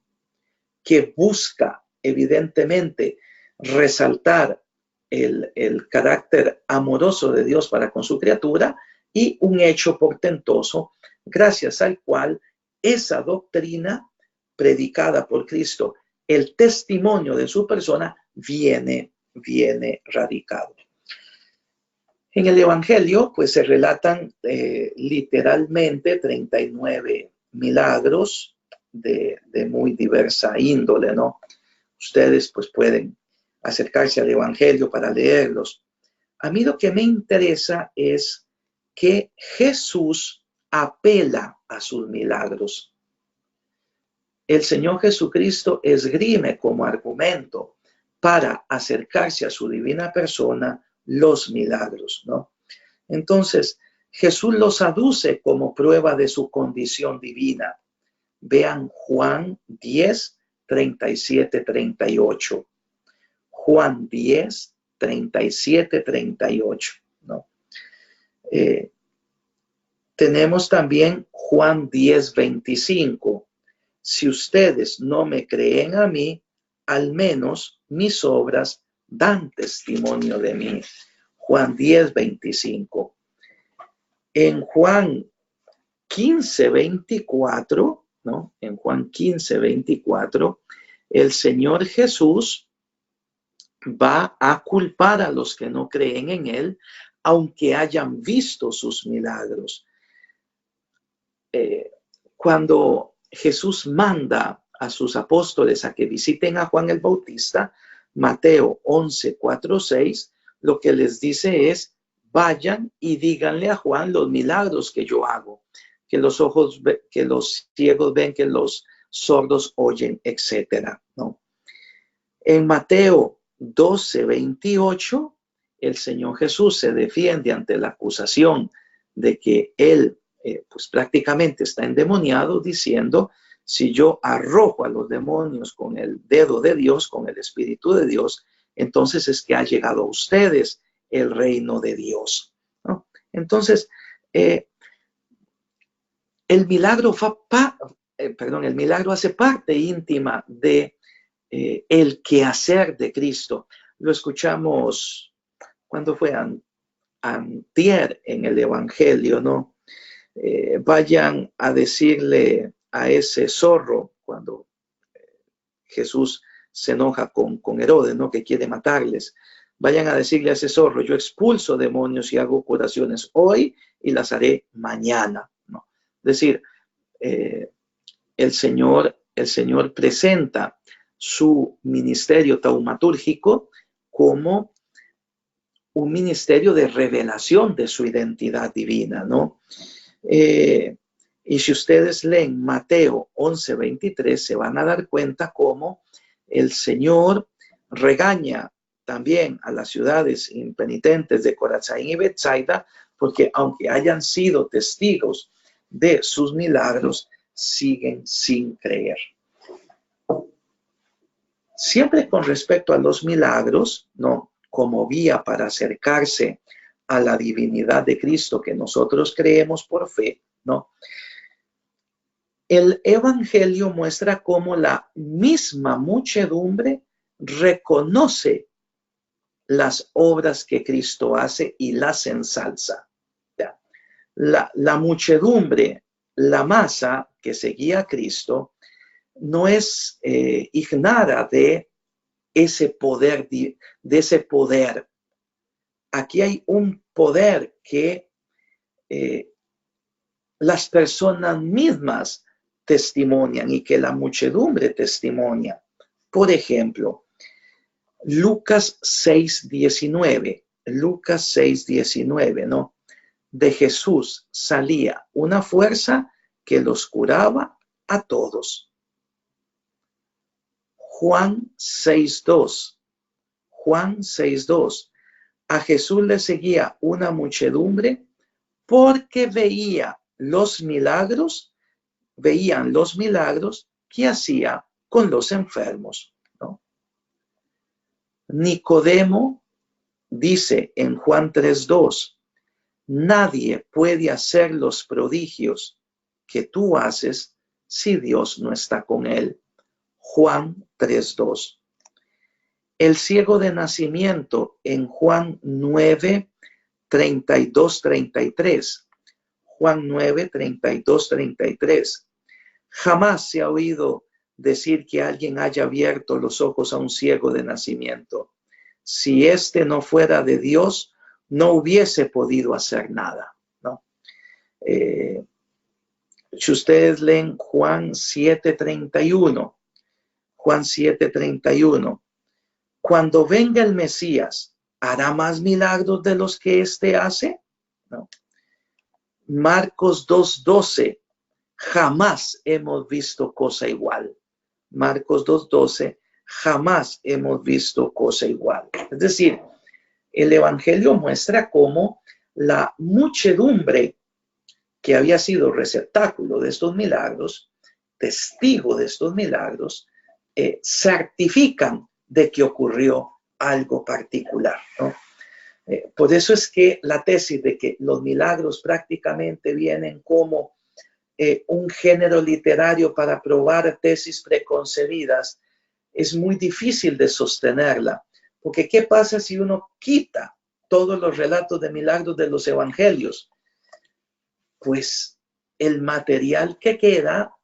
que busca evidentemente resaltar el carácter amoroso de Dios para con su criatura, y un hecho portentoso gracias al cual esa doctrina predicada por Cristo, el testimonio de su persona, viene radicado. En el Evangelio, pues se relatan literalmente 39 milagros de muy diversa índole, ¿no? Ustedes pues pueden acercarse al Evangelio para leerlos. A mí lo que me interesa es que Jesús apela a sus milagros. El Señor Jesucristo esgrime como argumento para acercarse a su divina persona los milagros, ¿no? Entonces, Jesús los aduce como prueba de su condición divina. Vean Juan 10, 37, 38. Juan 10, 37, 38, ¿no? Tenemos también Juan 10, 25. Si ustedes no me creen a mí, al menos mis obras dan testimonio de mí. Juan 10, 25. En Juan 15, 24, ¿no? En Juan 15, 24, el Señor Jesús va a culpar a los que no creen en él, aunque hayan visto sus milagros. Cuando Jesús manda a sus apóstoles a que visiten a Juan el Bautista, Mateo 11, 4, 6, lo que les dice es, vayan y díganle a Juan los milagros que yo hago, que los ciegos ven, que los sordos oyen, etcétera, ¿no? En Mateo 12, 28, el Señor Jesús se defiende ante la acusación de que él pues prácticamente está endemoniado, diciendo, si yo arrojo a los demonios con el dedo de Dios, con el Espíritu de Dios, entonces es que ha llegado a ustedes el reino de Dios, ¿no? Entonces, el milagro hace parte íntima de el quehacer de Cristo. Lo escuchamos cuando fue antier en el Evangelio, ¿no? Vayan a decirle a ese zorro, cuando Jesús se enoja con Herodes, ¿no? Que quiere matarles. Vayan a decirle a ese zorro, yo expulso demonios y hago curaciones hoy y las haré mañana, ¿no? Es decir, el Señor presenta su ministerio taumatúrgico como un ministerio de revelación de su identidad divina, ¿no? Y si ustedes leen Mateo 11, 23, se van a dar cuenta cómo el Señor regaña también a las ciudades impenitentes de Corazín y Betsaida, porque aunque hayan sido testigos de sus milagros, siguen sin creer. Siempre con respecto a los milagros, ¿no? Como vía para acercarse a la divinidad de Cristo que nosotros creemos por fe, ¿no? El Evangelio muestra cómo la misma muchedumbre reconoce las obras que Cristo hace y las ensalza. La muchedumbre, la masa que seguía a Cristo, no es ignara de ese poder, Aquí hay un poder que las personas mismas testimonian y que la muchedumbre testimonia. Por ejemplo, Lucas 6:19, ¿no? De Jesús salía una fuerza que los curaba a todos. Juan 6:2, a Jesús le seguía una muchedumbre porque veían los milagros que hacía con los enfermos, ¿no? Nicodemo dice en Juan 3:2, nadie puede hacer los prodigios que tú haces si Dios no está con él. Juan 3:2. El ciego de nacimiento en Juan 9, 32, 33. Juan 9, 32, 33. Jamás se ha oído decir que alguien haya abierto los ojos a un ciego de nacimiento. Si éste no fuera de Dios, no hubiese podido hacer nada, ¿no? Si ustedes leen Juan 7:31, Juan 7:31, cuando venga el Mesías, ¿hará más milagros de los que éste hace? No. Marcos 2:12, jamás hemos visto cosa igual. Marcos 2:12, jamás hemos visto cosa igual. Es decir, el Evangelio muestra cómo la muchedumbre que había sido receptáculo de estos milagros, testigo de estos milagros, certifican de que ocurrió algo particular, ¿no? Por eso es que la tesis de que los milagros prácticamente vienen como un género literario para probar tesis preconcebidas es muy difícil de sostenerla, porque ¿qué pasa si uno quita todos los relatos de milagros de los evangelios? Pues el material que queda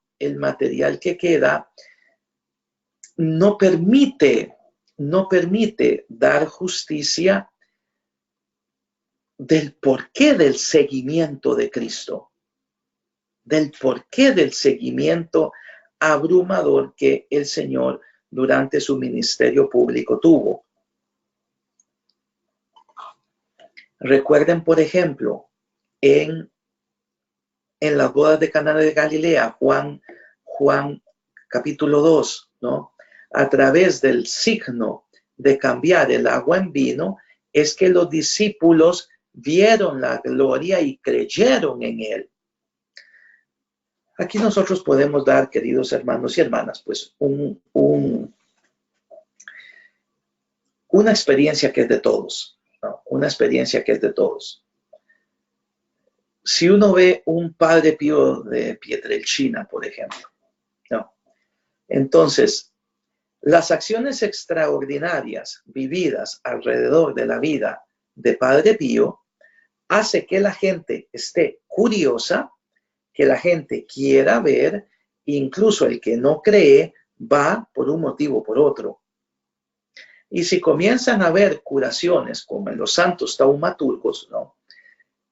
no permite dar justicia del porqué del seguimiento de Cristo, del porqué del seguimiento abrumador que el Señor durante su ministerio público tuvo. Recuerden, por ejemplo, en las bodas de Caná de Galilea, Juan capítulo 2, ¿no? A través del signo de cambiar el agua en vino, es que los discípulos vieron la gloria y creyeron en él. Aquí nosotros podemos dar, queridos hermanos y hermanas, pues una experiencia que es de todos, ¿no? Una experiencia que es de todos. Si uno ve un Padre Pío de Pietrelcina, por ejemplo, ¿no? Entonces, las acciones extraordinarias vividas alrededor de la vida de Padre Pío hace que la gente esté curiosa, que la gente quiera ver, incluso el que no cree va por un motivo o por otro. Y si comienzan a ver curaciones como en los santos taumaturgos, ¿no?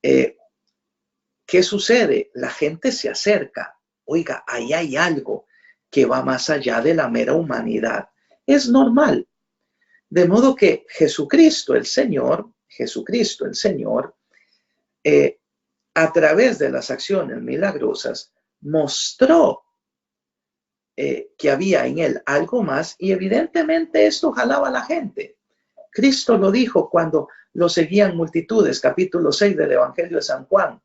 ¿Qué sucede? La gente se acerca. Oiga, ahí hay algo que va más allá de la mera humanidad. Es normal. De modo que Jesucristo el Señor, a través de las acciones milagrosas, mostró que había en él algo más y evidentemente esto jalaba a la gente. Cristo lo dijo cuando lo seguían multitudes, capítulo 6 del Evangelio de San Juan.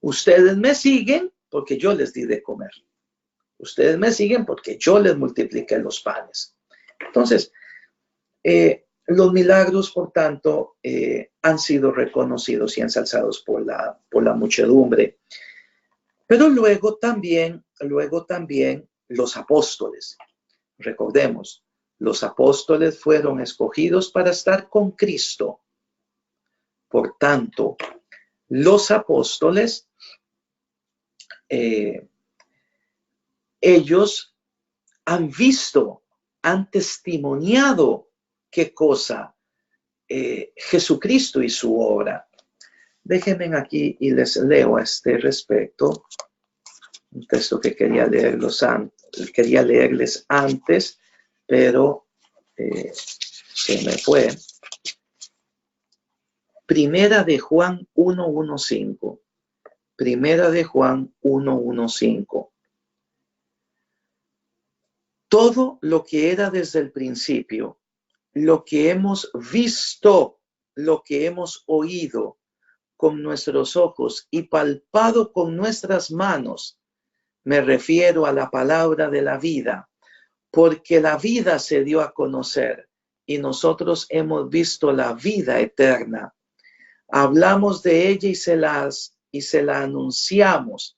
Ustedes me siguen porque yo les di de comer. Ustedes me siguen porque yo les multipliqué los panes. Entonces, los milagros, por tanto, han sido reconocidos y ensalzados por la muchedumbre. Pero luego también los apóstoles. Recordemos, los apóstoles fueron escogidos para estar con Cristo. Por tanto, los apóstoles, ellos han visto, han testimoniado qué cosa Jesucristo y su obra. Déjenme aquí y les leo a este respecto un texto que quería leerles antes, pero se me fue. Primera de Juan 1:15. Primera de Juan 1:15. Todo lo que era desde el principio, lo que hemos visto, lo que hemos oído con nuestros ojos y palpado con nuestras manos, me refiero a la palabra de la vida, porque la vida se dio a conocer y nosotros hemos visto la vida eterna. Hablamos de ella y se la anunciamos,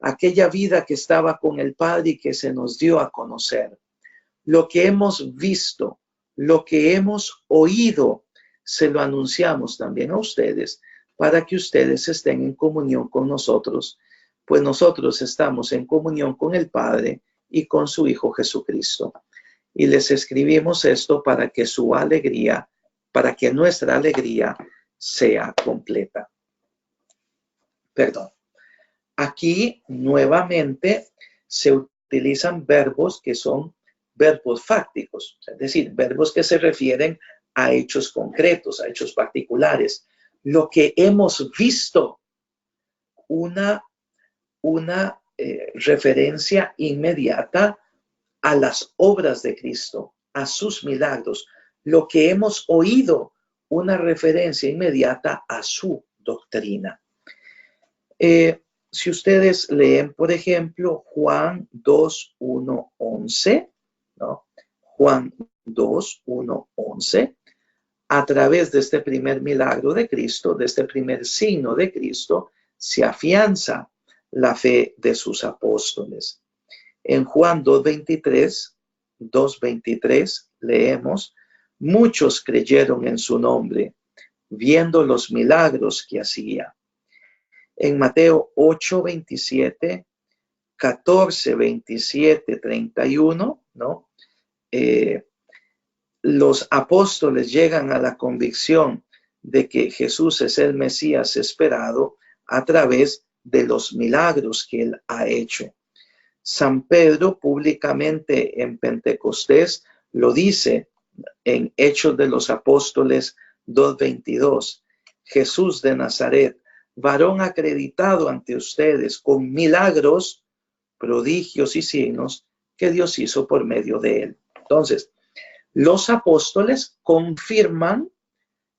aquella vida que estaba con el Padre y que se nos dio a conocer. Lo que hemos visto, lo que hemos oído, se lo anunciamos también a ustedes para que ustedes estén en comunión con nosotros, pues nosotros estamos en comunión con el Padre y con su Hijo Jesucristo. Y les escribimos esto para que nuestra alegría sea completa. Perdón. Aquí nuevamente se utilizan verbos que son verbos fácticos, es decir, verbos que se refieren a hechos concretos, a hechos particulares. Lo que hemos visto, una referencia inmediata a las obras de Cristo, a sus milagros. Lo que hemos oído, una referencia inmediata a su doctrina. Si ustedes leen, por ejemplo, Juan 2, 1, 11, ¿no? Juan 2, 1, 11, a través de este primer milagro de Cristo, de este primer signo de Cristo, se afianza la fe de sus apóstoles. En Juan 2:23 leemos, muchos creyeron en su nombre, viendo los milagros que hacía. En Mateo 8:27, 14:27, 31, ¿no? Los apóstoles llegan a la convicción de que Jesús es el Mesías esperado a través de los milagros que él ha hecho. San Pedro públicamente en Pentecostés lo dice en Hechos de los Apóstoles 2:22. Jesús de Nazaret, varón acreditado ante ustedes con milagros, prodigios y signos que Dios hizo por medio de él. Entonces, los apóstoles confirman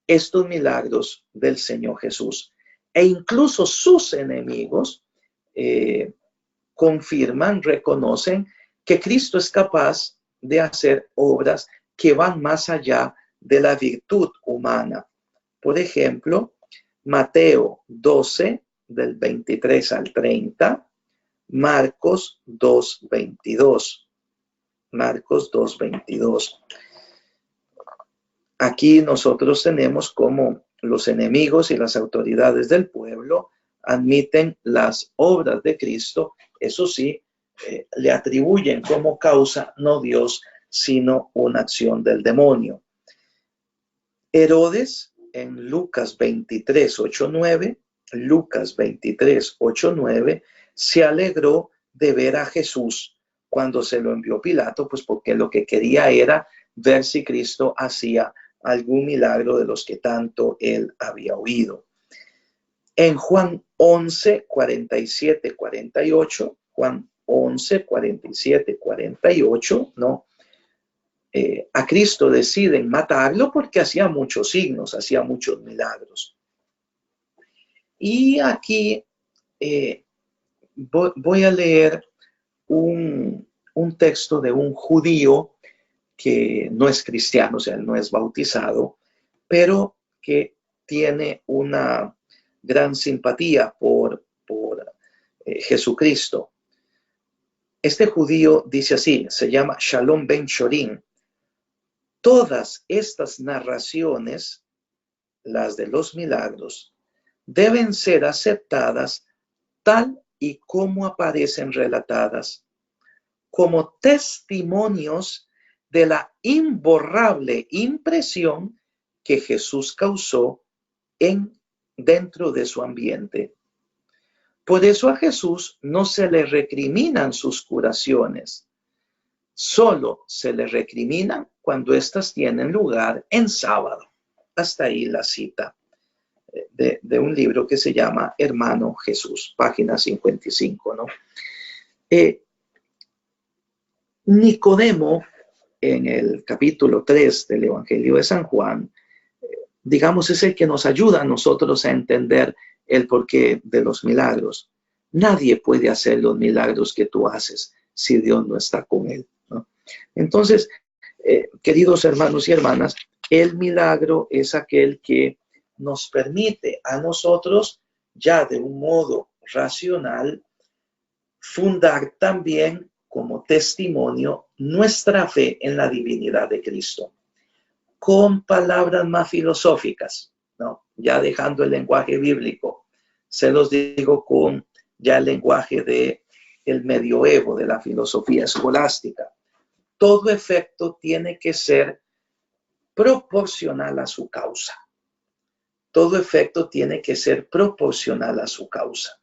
estos milagros del Señor Jesús e incluso sus enemigos confirman, reconocen que Cristo es capaz de hacer obras que van más allá de la virtud humana. Por ejemplo, Mateo 12, del 23 al 30, Marcos 2:22. Marcos 2:22. Aquí nosotros tenemos como los enemigos y las autoridades del pueblo admiten las obras de Cristo, eso sí, le atribuyen como causa no Dios, sino una acción del demonio. Herodes en Lucas 23:8-9, Lucas 23:8-9, se alegró de ver a Jesús cuando se lo envió Pilato, pues porque lo que quería era ver si Cristo hacía algún milagro de los que tanto él había oído. En Juan 11:47-48, Juan 11:47-48, ¿no? A Cristo deciden matarlo porque hacía muchos signos, hacía muchos milagros. Y aquí voy a leer un texto de un judío que no es cristiano, o sea, no es bautizado, pero que tiene una gran simpatía por Jesucristo. Este judío dice así, se llama Shalom Ben Chorin. Todas estas narraciones, las de los milagros, deben ser aceptadas tal y como aparecen relatadas, como testimonios de la imborrable impresión que Jesús causó dentro de su ambiente. Por eso a Jesús no se le recriminan sus curaciones, solo se le recriminan cuando éstas tienen lugar en sábado. Hasta ahí la cita de un libro que se llama Hermano Jesús, página 55, ¿no? Nicodemo, en el capítulo 3 del Evangelio de San Juan, digamos, es el que nos ayuda a nosotros a entender el porqué de los milagros. Nadie puede hacer los milagros que tú haces si Dios no está con él, ¿no? Entonces, queridos hermanos y hermanas, el milagro es aquel que nos permite a nosotros, ya de un modo racional, fundar también como testimonio nuestra fe en la divinidad de Cristo. Con palabras más filosóficas, ¿no? Ya dejando el lenguaje bíblico, se los digo con ya el lenguaje del medioevo, de la filosofía escolástica. Todo efecto tiene que ser proporcional a su causa. todo efecto tiene que ser proporcional a su causa.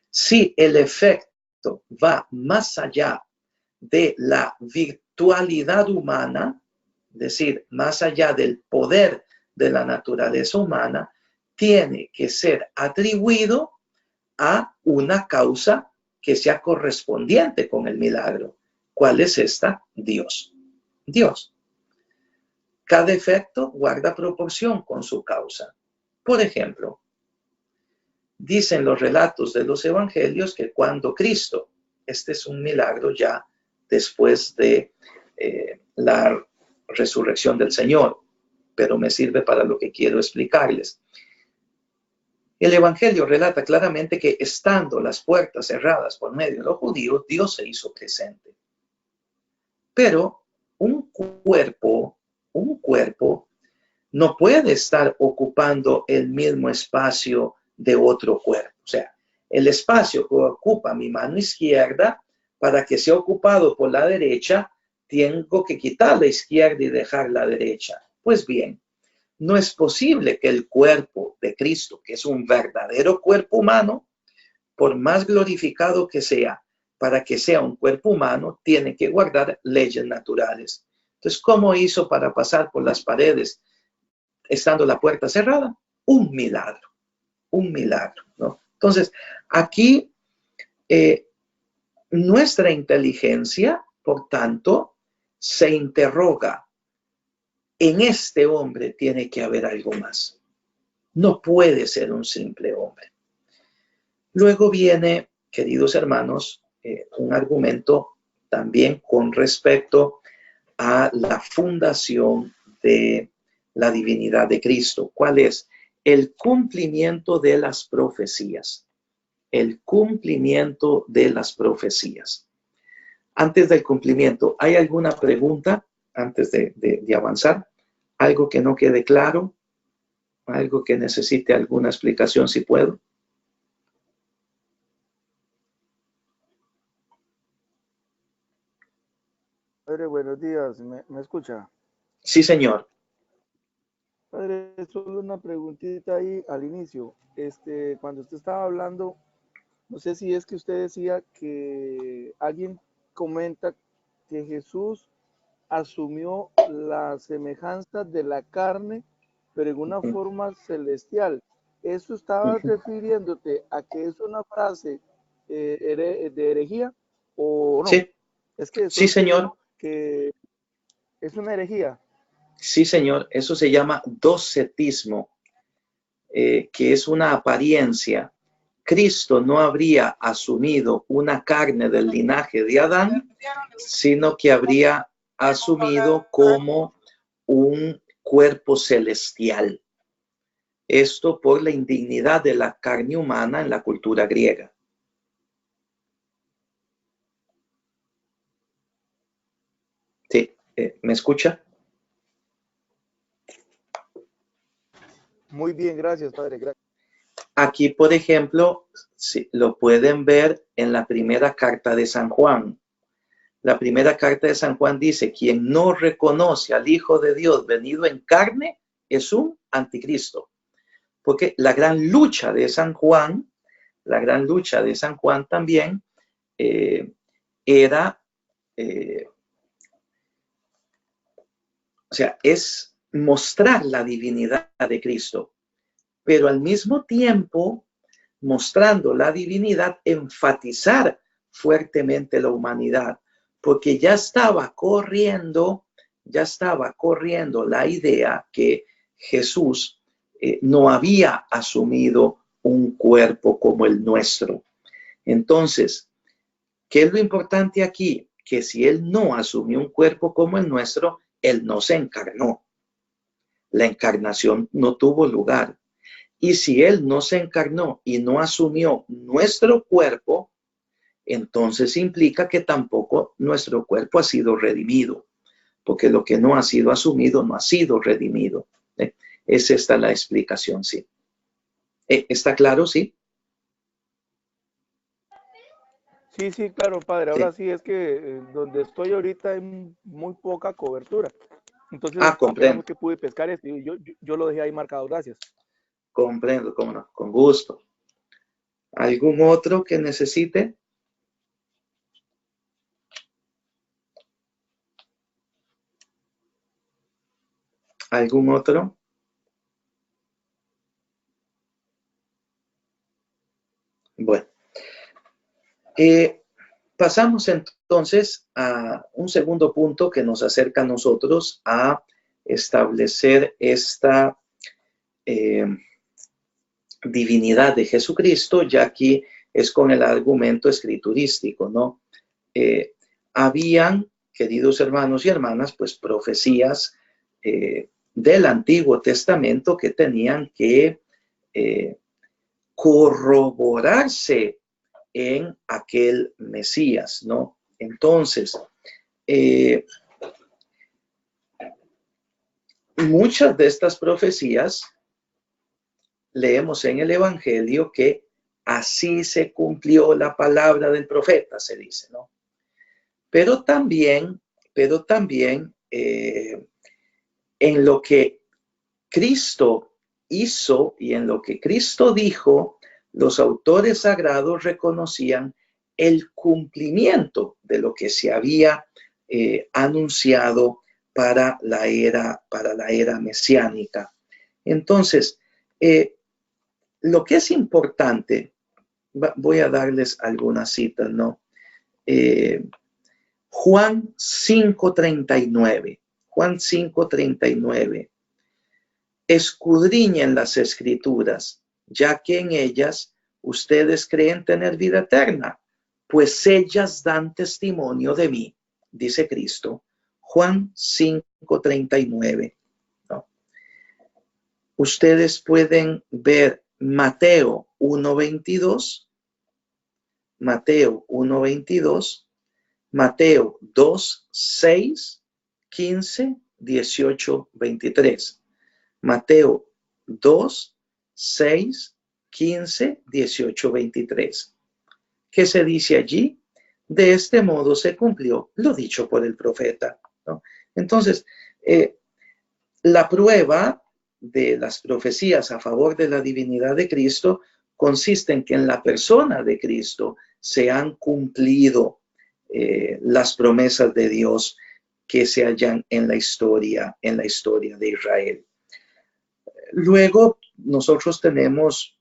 Si el efecto va más allá de la virtualidad humana, es decir, más allá del poder de la naturaleza humana, tiene que ser atribuido a una causa que sea correspondiente con el milagro. ¿Cuál es esta? Dios. Dios. Cada efecto guarda proporción con su causa. Por ejemplo, dicen los relatos de los evangelios que cuando Cristo, este es un milagro ya después de la resurrección del Señor, pero me sirve para lo que quiero explicarles. El evangelio relata claramente que estando las puertas cerradas por medio de los judíos, Dios se hizo presente. Pero un cuerpo no puede estar ocupando el mismo espacio de otro cuerpo. O sea, el espacio que ocupa mi mano izquierda, para que sea ocupado por la derecha, tengo que quitar la izquierda y dejar la derecha. Pues bien, no es posible que el cuerpo de Cristo, que es un verdadero cuerpo humano, por más glorificado que sea, para que sea un cuerpo humano, tiene que guardar leyes naturales. Entonces, ¿cómo hizo para pasar por las paredes estando la puerta cerrada? Un milagro, ¿no? Entonces, aquí nuestra inteligencia, por tanto, se interroga. En este hombre tiene que haber algo más. No puede ser un simple hombre. Luego viene, queridos hermanos, un argumento también con respecto a la fundación de la divinidad de Cristo. ¿Cuál es? El cumplimiento de las profecías. El cumplimiento de las profecías. Antes del cumplimiento, ¿hay alguna pregunta antes de avanzar? ¿Algo que no quede claro? ¿Algo que necesite alguna explicación, si puedo?
Padre, buenos días, ¿me escucha?
Sí, señor.
Padre, solo una preguntita ahí al inicio. Cuando usted estaba hablando, no sé si es que usted decía que alguien comenta que Jesús asumió la semejanza de la carne, pero en una forma celestial. ¿Eso estaba refiriéndote a que es una frase de herejía o no?
Sí,
Es que
sí,
solo quería
señor.
que es una herejía.
Sí, señor. Eso se llama docetismo, que es una apariencia. Cristo no habría asumido una carne del linaje de Adán, sino que habría asumido como un cuerpo celestial. Esto por la indignidad de la carne humana en la cultura griega. Sí, ¿me escucha?
Muy bien, gracias, Padre. Gracias.
Aquí, por ejemplo, lo pueden ver en la primera carta de San Juan. La primera carta de San Juan dice, quien no reconoce al Hijo de Dios venido en carne es un anticristo. Porque la gran lucha de San Juan también era, o sea, es mostrar la divinidad de Cristo, pero al mismo tiempo, mostrando la divinidad, enfatizar fuertemente la humanidad, porque ya estaba corriendo la idea que Jesús no había asumido un cuerpo como el nuestro. Entonces, ¿qué es lo importante aquí? Que si él no asumió un cuerpo como el nuestro, él no se encarnó. La encarnación no tuvo lugar. Y si él no se encarnó y no asumió nuestro cuerpo, entonces implica que tampoco nuestro cuerpo ha sido redimido, porque lo que no ha sido asumido no ha sido redimido. Es esta la explicación, sí. ¿Está claro? Sí.
Sí, sí, claro, Padre. Ahora
Sí.
sí es que donde estoy ahorita hay muy poca cobertura. Entonces, apenas fue
Comprendo.
que pude pescar esto y yo lo dejé ahí marcado. Gracias.
Comprendo, cómo no, con gusto. ¿Algún otro que necesite? ¿Algún otro? Bueno, pasamos entonces a un segundo punto que nos acerca a nosotros a establecer esta divinidad de Jesucristo, ya aquí es con el argumento escriturístico, ¿no? Habían, queridos hermanos y hermanas, pues profecías del Antiguo Testamento que tenían que corroborarse en aquel Mesías, ¿no? Entonces, muchas de estas profecías leemos en el Evangelio que así se cumplió la palabra del profeta, se dice, ¿no? Pero también en lo que Cristo hizo y en lo que Cristo dijo, los autores sagrados reconocían el cumplimiento de lo que se había anunciado para la era mesiánica. Entonces, lo que es importante, voy a darles algunas citas, ¿no? Juan 5:39. Juan 5:39. Escudriñen las escrituras, ya que en ellas ustedes creen tener vida eterna, pues ellas dan testimonio de mí, dice Cristo. Juan 5:39. ¿No? Ustedes pueden ver Mateo 1:22, Mateo 1:22, Mateo 2:6, 15, 18, 23. Mateo 2, 6, 15, 18, 23. ¿Qué se dice allí? De este modo se cumplió lo dicho por el profeta, ¿no? Entonces, la prueba de las profecías a favor de la divinidad de Cristo consiste en que en la persona de Cristo se han cumplido las promesas de Dios que se hallan en la historia de Israel. Luego, nosotros tenemos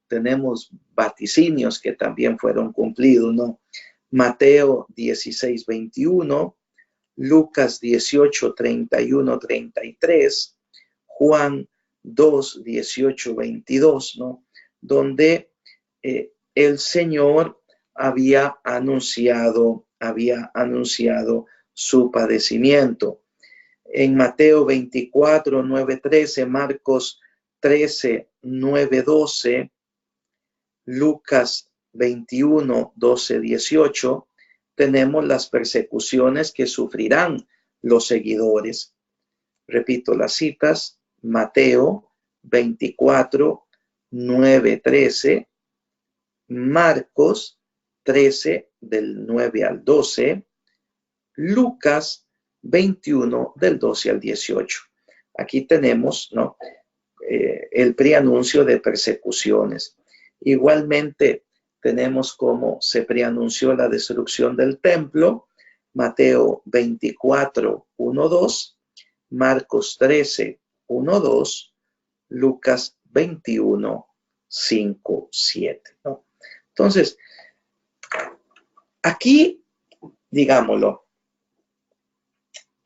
vaticinios que también fueron cumplidos, ¿no? Mateo 16:21, Lucas 18:31, 33, Juan 2, 18, 22, ¿no? Donde el Señor había anunciado su padecimiento. En Mateo 24, 9, 13, Marcos 13, 9, 12, Lucas 21, 12, 18, tenemos las persecuciones que sufrirán los seguidores. Repito las citas: Mateo 24, 9, 13, Marcos 13, del 9 al 12, Lucas 21, del 12 al 18. Aquí tenemos, ¿no?, el preanuncio de persecuciones. Igualmente tenemos cómo se preanunció la destrucción del templo, Mateo 24, 1, 2, Marcos 13, 1, 2, Lucas 21, 5, 7, ¿no? Entonces, aquí, digámoslo,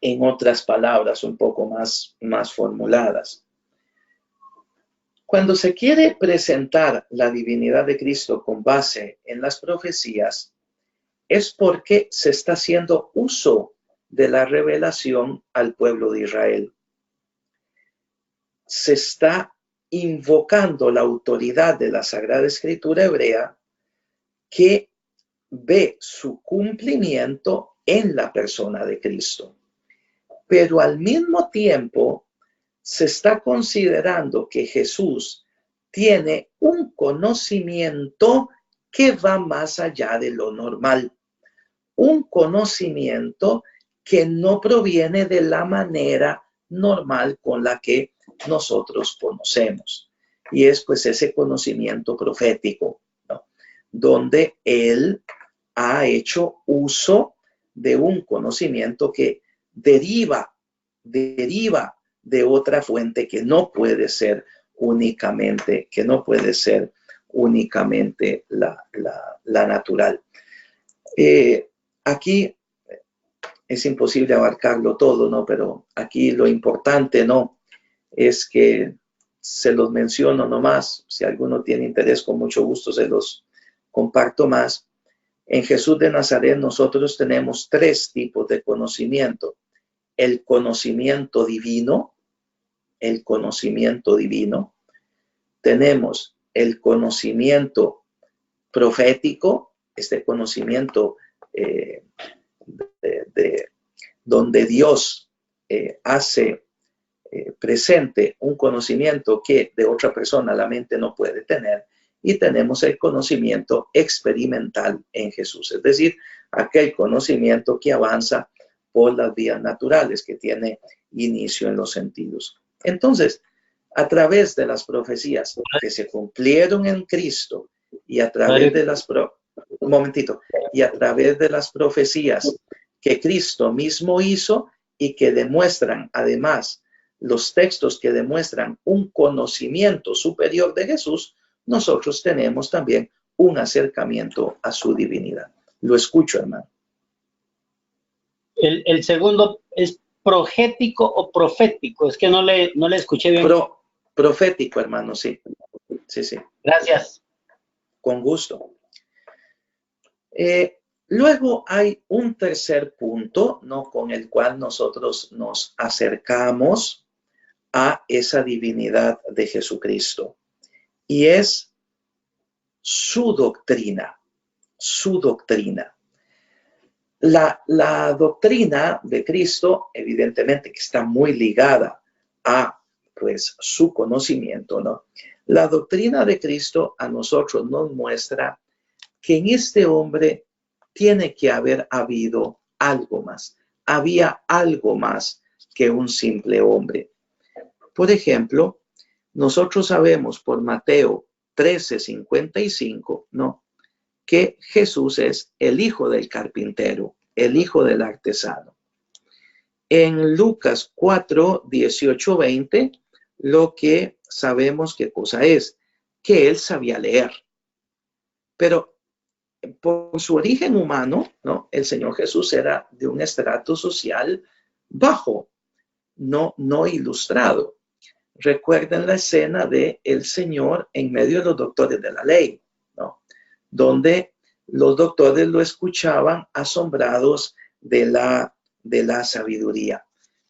en otras palabras un poco más formuladas, cuando se quiere presentar la divinidad de Cristo con base en las profecías, es porque se está haciendo uso de la revelación al pueblo de Israel. Se está invocando la autoridad de la Sagrada Escritura hebrea que ve su cumplimiento en la persona de Cristo. Pero al mismo tiempo se está considerando que Jesús tiene un conocimiento que va más allá de lo normal. Un conocimiento que no proviene de la manera normal con la que nosotros conocemos. y es pues ese conocimiento profético, ¿no? Donde él ha hecho uso de un conocimiento que deriva de otra fuente que no puede ser únicamente, la natural. Aquí es imposible abarcarlo todo, ¿no? Pero aquí lo importante, ¿no? Es que se los menciono nomás. Si alguno tiene interés, con mucho gusto se los comparto más. En Jesús de Nazaret nosotros tenemos 3 tipos de conocimiento. El conocimiento divino, tenemos el conocimiento profético, este conocimiento donde Dios hace presente un conocimiento que de otra persona la mente no puede tener, y tenemos el conocimiento experimental en Jesús, es decir, aquel conocimiento que avanza por las vías naturales, que tiene inicio en los sentidos. Entonces, a través de las profecías que se cumplieron en Cristo y a través de las profecías que Cristo mismo hizo y que demuestran, además, los textos que demuestran un conocimiento superior de Jesús, nosotros tenemos también un acercamiento a su divinidad. Lo escucho, hermano.
El segundo es progético o profético. Es que no le escuché bien.
Profético, hermano, sí. Sí.
Gracias.
Con gusto. Luego hay un tercer punto, ¿no? Con el cual nosotros nos acercamos a esa divinidad de Jesucristo. Y es su doctrina. La doctrina de Cristo, evidentemente, que está muy ligada a, pues, su conocimiento, ¿no? La doctrina de Cristo a nosotros nos muestra que en este hombre tiene que haber habido algo más. Había algo más que un simple hombre. Por ejemplo, nosotros sabemos por Mateo 13:55, ¿no?, que Jesús es el hijo del carpintero, el hijo del artesano. En Lucas 4:18-20, lo que sabemos qué cosa es, que él sabía leer. Pero por su origen humano, ¿no?, el Señor Jesús era de un estrato social bajo, no ilustrado. Recuerden la escena de el Señor en medio de los doctores de la ley, ¿no?, donde los doctores lo escuchaban asombrados de la sabiduría.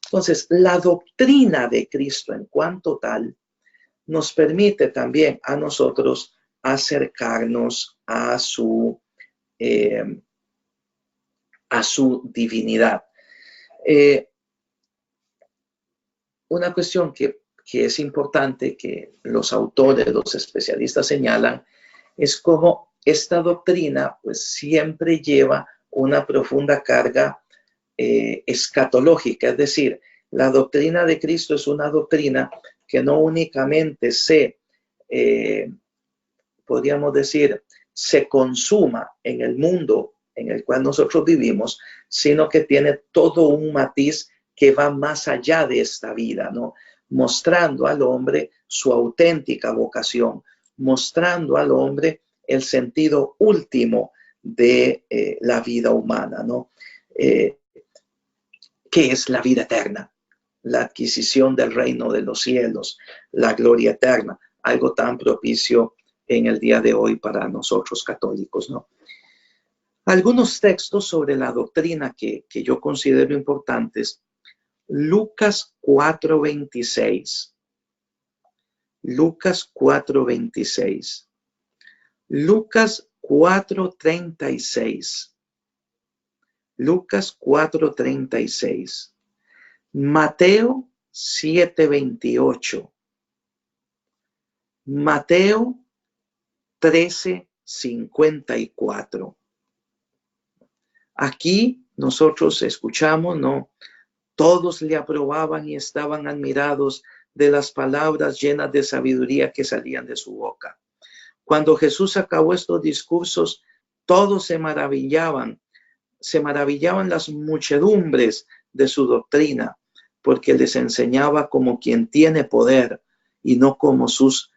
Entonces, la doctrina de Cristo en cuanto tal nos permite también a nosotros acercarnos a su divinidad. Una cuestión que es importante, que los autores, los especialistas señalan, es cómo esta doctrina pues siempre lleva una profunda carga escatológica, es decir, la doctrina de Cristo es una doctrina que no únicamente podríamos decir, se consuma en el mundo en el cual nosotros vivimos, sino que tiene todo un matiz que va más allá de esta vida, ¿no?, mostrando al hombre su auténtica vocación, mostrando al hombre el sentido último de la vida humana, ¿no? ¿Qué es la vida eterna? La adquisición del reino de los cielos, la gloria eterna, algo tan propicio en el día de hoy para nosotros católicos, ¿no? Algunos textos sobre la doctrina que yo considero importantes. Lucas 4:26. Lucas 4:26. Lucas 4:36. Lucas 4:36. Mateo 7:28. Mateo 13:54. Aquí nosotros escuchamos, ¿no? Todos le aprobaban y estaban admirados de las palabras llenas de sabiduría que salían de su boca. Cuando Jesús acabó estos discursos, todos se maravillaban las muchedumbres de su doctrina, porque les enseñaba como quien tiene poder y no como sus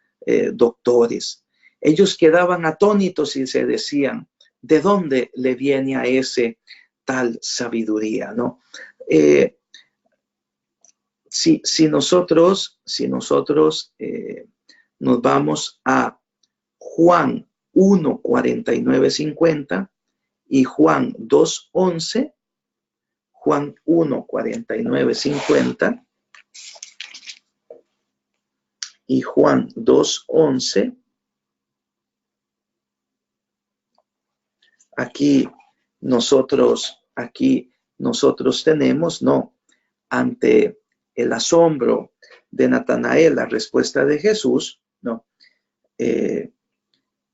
doctores. Ellos quedaban atónitos y se decían, ¿de dónde le viene a ese tal sabiduría? ¿No? Si nosotros nos vamos a Juan 1, 49, 50 y Juan 2, 11, Juan 1, 49, 50 y Juan 2, 11, aquí nosotros tenemos, ¿no? Ante el asombro de Natanael, la respuesta de Jesús, ¿no?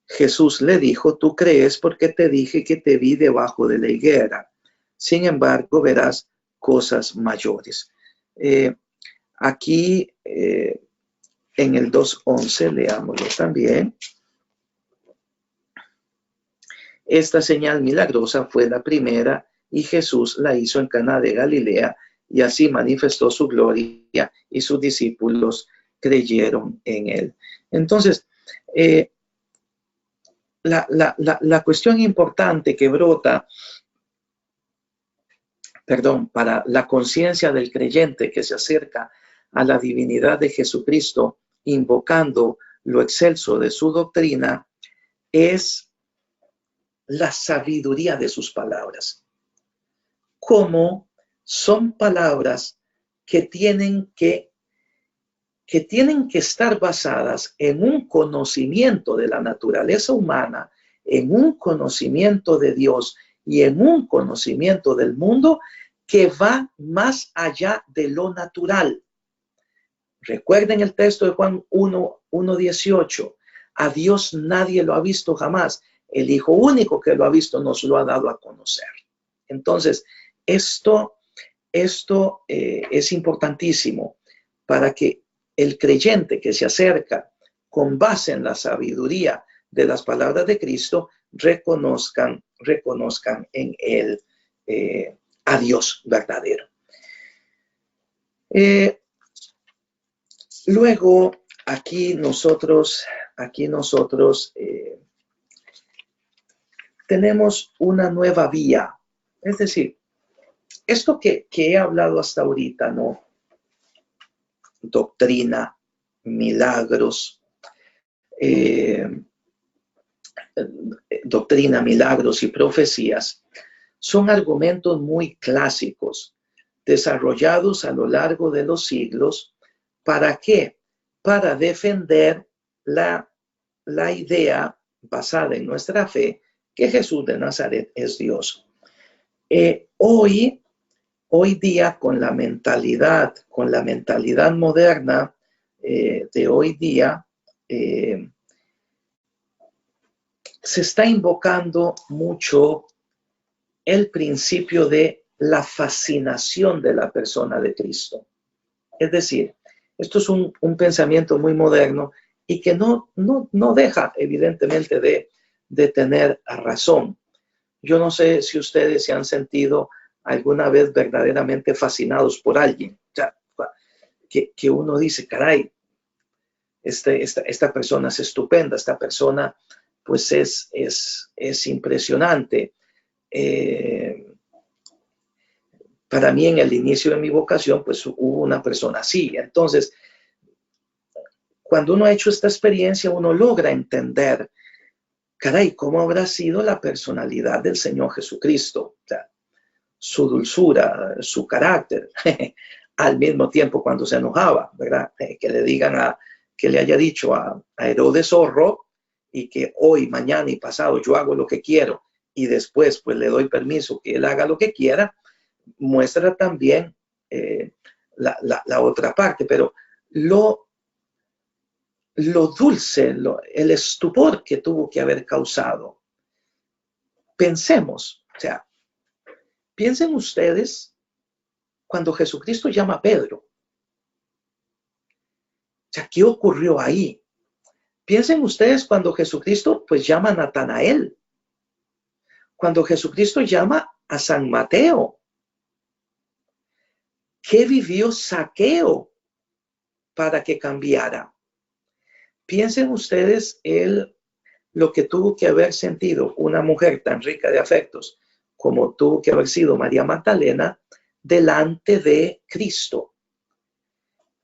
Jesús le dijo, tú crees porque te dije que te vi debajo de la higuera. Sin embargo, verás cosas mayores. Aquí en el 2:11, leámoslo también. Esta señal milagrosa fue la primera y Jesús la hizo en Caná de Galilea y así manifestó su gloria y sus discípulos creyeron en él. Entonces, la cuestión importante que brota, para la conciencia del creyente que se acerca a la divinidad de Jesucristo, invocando lo excelso de su doctrina, es la sabiduría de sus palabras. Cómo son palabras que tienen que estar basadas en un conocimiento de la naturaleza humana, en un conocimiento de Dios y en un conocimiento del mundo que va más allá de lo natural. Recuerden el texto de Juan 1:18. A Dios nadie lo ha visto jamás. El Hijo único que lo ha visto nos lo ha dado a conocer. Entonces, esto es importantísimo para que el creyente que se acerca con base en la sabiduría de las palabras de Cristo reconozcan en él a Dios verdadero. Luego, aquí nosotros tenemos una nueva vía. Es decir, esto que he hablado hasta ahorita, ¿no? Doctrina, milagros, milagros y profecías, son argumentos muy clásicos, desarrollados a lo largo de los siglos. ¿Para qué? Para defender la idea basada en nuestra fe que Jesús de Nazaret es Dios. Hoy día, con la mentalidad moderna de hoy día, se está invocando mucho el principio de la fascinación de la persona de Cristo. Es decir, esto es un pensamiento muy moderno y que no deja, evidentemente, de tener razón. Yo no sé si ustedes se han sentido alguna vez verdaderamente fascinados por alguien. O sea, que uno dice, caray, esta persona es estupenda, esta persona pues es impresionante. Para mí, en el inicio de mi vocación, pues hubo una persona así. Entonces, cuando uno ha hecho esta experiencia, uno logra entender, caray, ¿cómo habrá sido la personalidad del Señor Jesucristo? O sea, su dulzura, su carácter, al mismo tiempo cuando se enojaba, ¿verdad? Que le haya dicho a Herodes zorro y que hoy, mañana y pasado yo hago lo que quiero y después pues le doy permiso que él haga lo que quiera, muestra también la otra parte, pero lo dulce, el estupor que tuvo que haber causado. Pensemos, o sea, piensen ustedes cuando Jesucristo llama a Pedro. sea, ¿qué ocurrió ahí? Piensen ustedes cuando Jesucristo pues llama a Natanael, cuando Jesucristo llama a San Mateo. ¿Qué vivió Zaqueo para que cambiara? Piensen ustedes lo que tuvo que haber sentido una mujer tan rica de afectos como tuvo que haber sido María Magdalena delante de Cristo.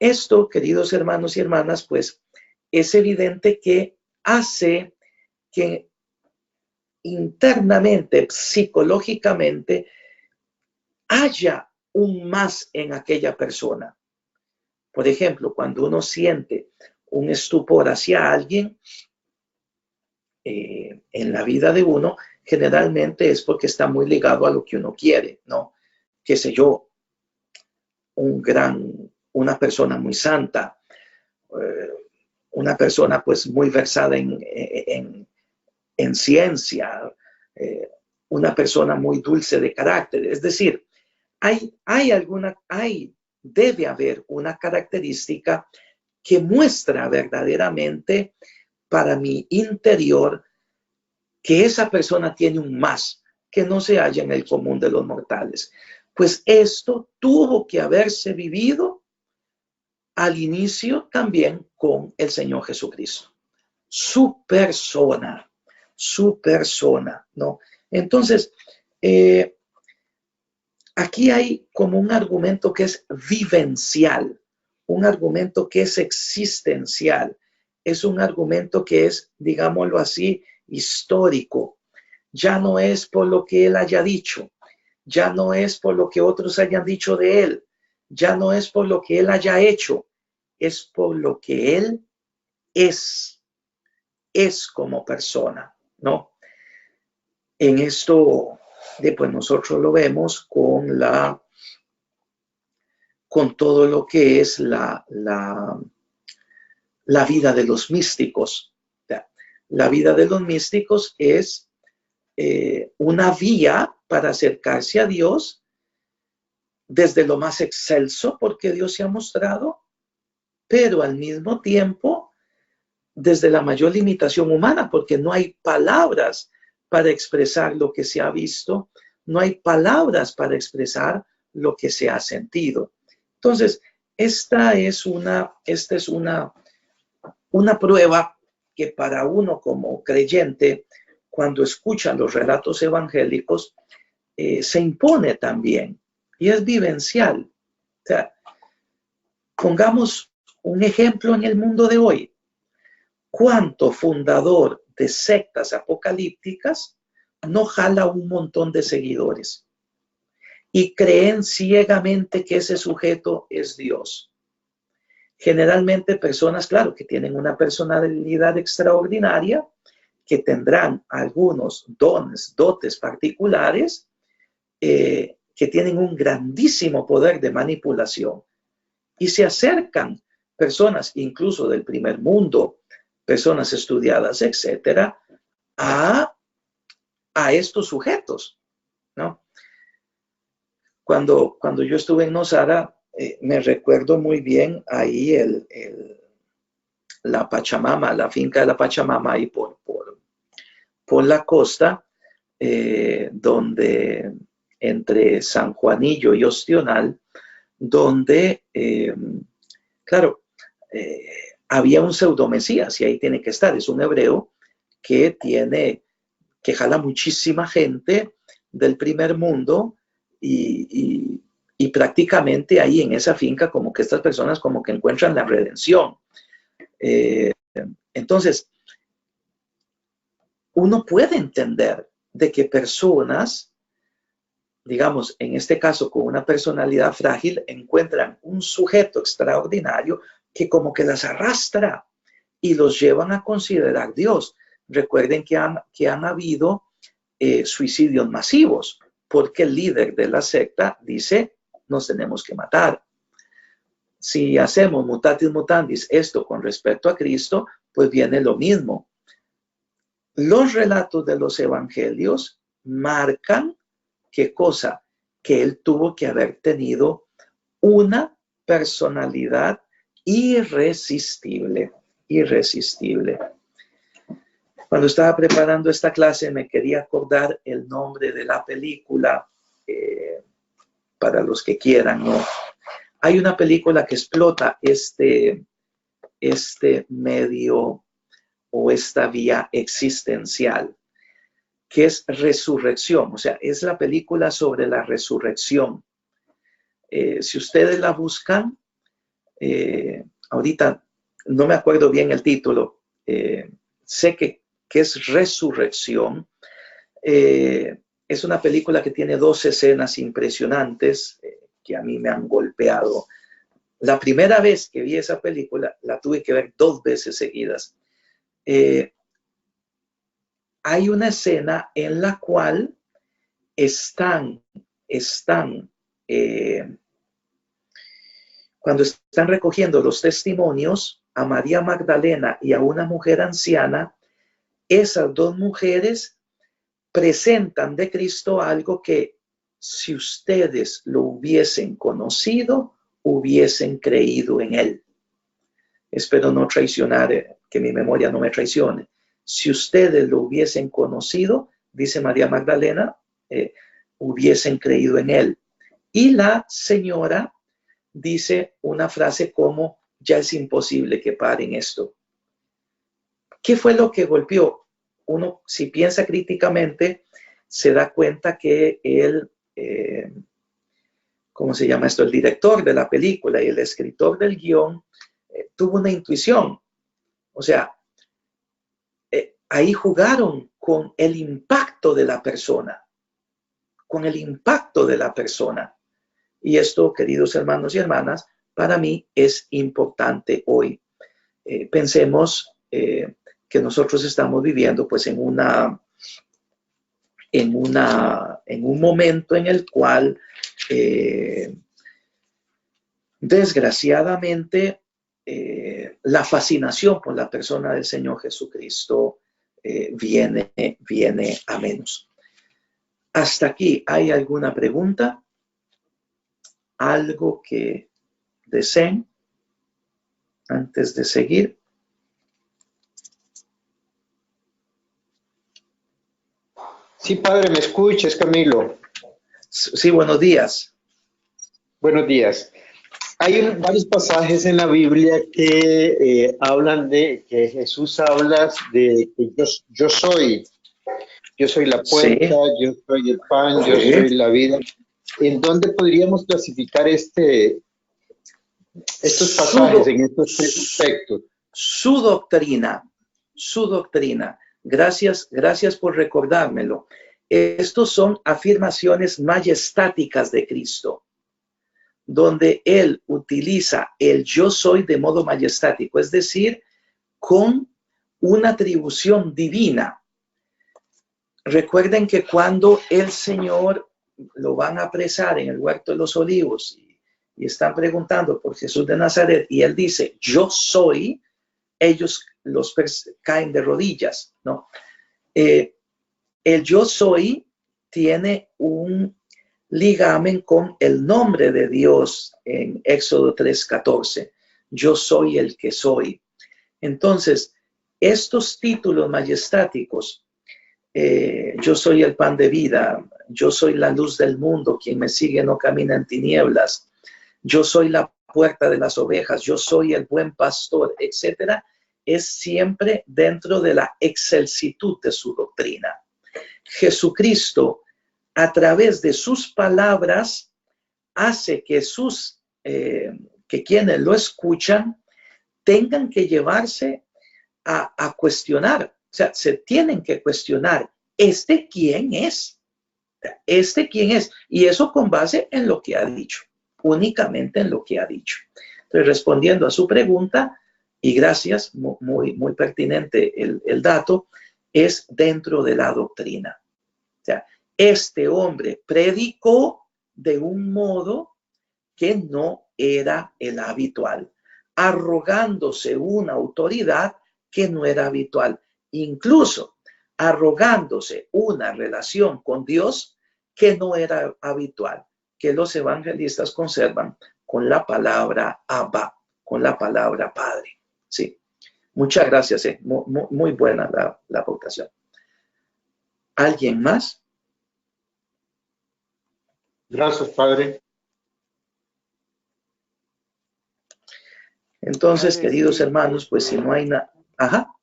Esto, queridos hermanos y hermanas, pues es evidente que hace que internamente, psicológicamente, haya un más en aquella persona. Por ejemplo, cuando uno siente un estupor hacia alguien, en la vida de uno, generalmente es porque está muy ligado a lo que uno quiere, ¿no? Qué sé yo, una persona muy santa, una persona pues muy versada en ciencia, una persona muy dulce de carácter. Es decir, debe haber una característica que muestra verdaderamente para mi interior que esa persona tiene un más que no se halla en el común de los mortales. Pues esto tuvo que haberse vivido al inicio también con el Señor Jesucristo. Su persona, ¿no? Entonces, aquí hay como un argumento que es vivencial, un argumento que es existencial, es un argumento que es, digámoslo así, histórico. Ya no es por lo que él haya dicho, ya no es por lo que otros hayan dicho de él, ya no es por lo que él haya hecho, es por lo que él es como persona, ¿no? En esto, pues nosotros lo vemos con todo lo que es la vida de los místicos. La vida de los místicos es una vía para acercarse a Dios desde lo más excelso, porque Dios se ha mostrado, pero al mismo tiempo desde la mayor limitación humana, porque no hay palabras para expresar lo que se ha visto, no hay palabras para expresar lo que se ha sentido. Entonces, esta es una prueba que para uno como creyente, cuando escucha los relatos evangélicos, se impone también y es vivencial. O sea, pongamos un ejemplo en el mundo de hoy. ¿Cuánto fundador de sectas apocalípticas no jala un montón de seguidores y creen ciegamente que ese sujeto es Dios? Generalmente personas, claro, que tienen una personalidad extraordinaria, que tendrán algunos dotes particulares, que tienen un grandísimo poder de manipulación y se acercan personas incluso del primer mundo, personas estudiadas, etcétera, a estos sujetos, ¿no? Cuando yo estuve en Nosara, me recuerdo muy bien ahí la Pachamama, la finca de la Pachamama, ahí por la costa, donde entre San Juanillo y Ostional, donde, claro, había un pseudomesías y ahí tiene que estar, es un hebreo que jala muchísima gente del primer mundo y prácticamente ahí en esa finca como que estas personas como que encuentran la redención. Entonces, uno puede entender de que personas, digamos, en este caso con una personalidad frágil, encuentran un sujeto extraordinario que como que las arrastra y los llevan a considerar Dios. Recuerden que han habido suicidios masivos, porque el líder de la secta dice, nos tenemos que matar. Si hacemos mutatis mutandis esto con respecto a Cristo, pues viene lo mismo. Los relatos de los evangelios marcan qué cosa, que él tuvo que haber tenido una personalidad irresistible, irresistible. Cuando estaba preparando esta clase me quería acordar el nombre de la película, para los que quieran, ¿no? Hay una película que explota este medio o esta vía existencial, que es Resurrección. O sea, es la película sobre la resurrección. Si ustedes la buscan, ahorita no me acuerdo bien el título, sé que es Resurrección. Es una película que tiene 2 escenas impresionantes que a mí me han golpeado. La primera vez que vi esa película, la tuve que ver 2 veces seguidas. Hay una escena en la cual cuando están recogiendo los testimonios a María Magdalena y a una mujer anciana, esas 2 mujeres presentan de Cristo algo que si ustedes lo hubiesen conocido, hubiesen creído en él. Espero no traicionar, que mi memoria no me traicione. Si ustedes lo hubiesen conocido, dice María Magdalena, hubiesen creído en él. Y la señora dice una frase como, ya es imposible que paren esto. ¿Qué fue lo que golpeó? Uno, si piensa críticamente, se da cuenta que él, ¿cómo se llama esto? El director de la película y el escritor del guión tuvo una intuición. O sea, ahí jugaron con el impacto de la persona, con el impacto de la persona. Y esto, queridos hermanos y hermanas, para mí es importante hoy. Pensemos que nosotros estamos viviendo pues en un momento en el cual desgraciadamente la fascinación por la persona del Señor Jesucristo viene a menos. Hasta aquí, ¿hay alguna pregunta? ¿Algo que deseen antes de seguir?
Sí, padre, ¿me escuchas, Camilo?
Sí, buenos días.
Buenos días. Hay varios pasajes en la Biblia que hablan de que Jesús habla de que yo soy la puerta,
Sí.
yo soy el pan,
Sí.
yo soy la vida. ¿En dónde podríamos clasificar estos pasajes en estos 3 aspectos?
Su doctrina. Gracias por recordármelo. Estos son afirmaciones majestáticas de Cristo, donde Él utiliza el yo soy de modo majestático, es decir, con una atribución divina. Recuerden que cuando el Señor lo van a apresar en el huerto de los olivos y están preguntando por Jesús de Nazaret y Él dice, yo soy, ellos caen de rodillas, ¿no? El yo soy tiene un ligamen con el nombre de Dios en Éxodo 3:14. Yo soy el que soy. Entonces, estos títulos majestáticos, yo soy el pan de vida, yo soy la luz del mundo, quien me sigue no camina en tinieblas, yo soy la puerta de las ovejas, yo soy el buen pastor, etcétera, es siempre dentro de la excelsitud de su doctrina. Jesucristo, a través de sus palabras, hace que que quienes lo escuchan tengan que llevarse a cuestionar. O sea, se tienen que cuestionar, ¿este quién es? ¿Este quién es? Y eso con base en lo que ha dicho, únicamente en lo que ha dicho. Entonces, respondiendo a su pregunta, y gracias, muy pertinente el dato, es dentro de la doctrina. O sea, este hombre predicó de un modo que no era el habitual, arrogándose una autoridad que no era habitual, incluso arrogándose una relación con Dios que no era habitual, que los evangelistas conservan con la palabra Abba, con la palabra Padre. Sí. Muchas gracias. Muy buena la aportación. ¿Alguien más?
Gracias, Padre.
Entonces,
Padre,
queridos
sí,
hermanos, pues si no hay nada... Ajá.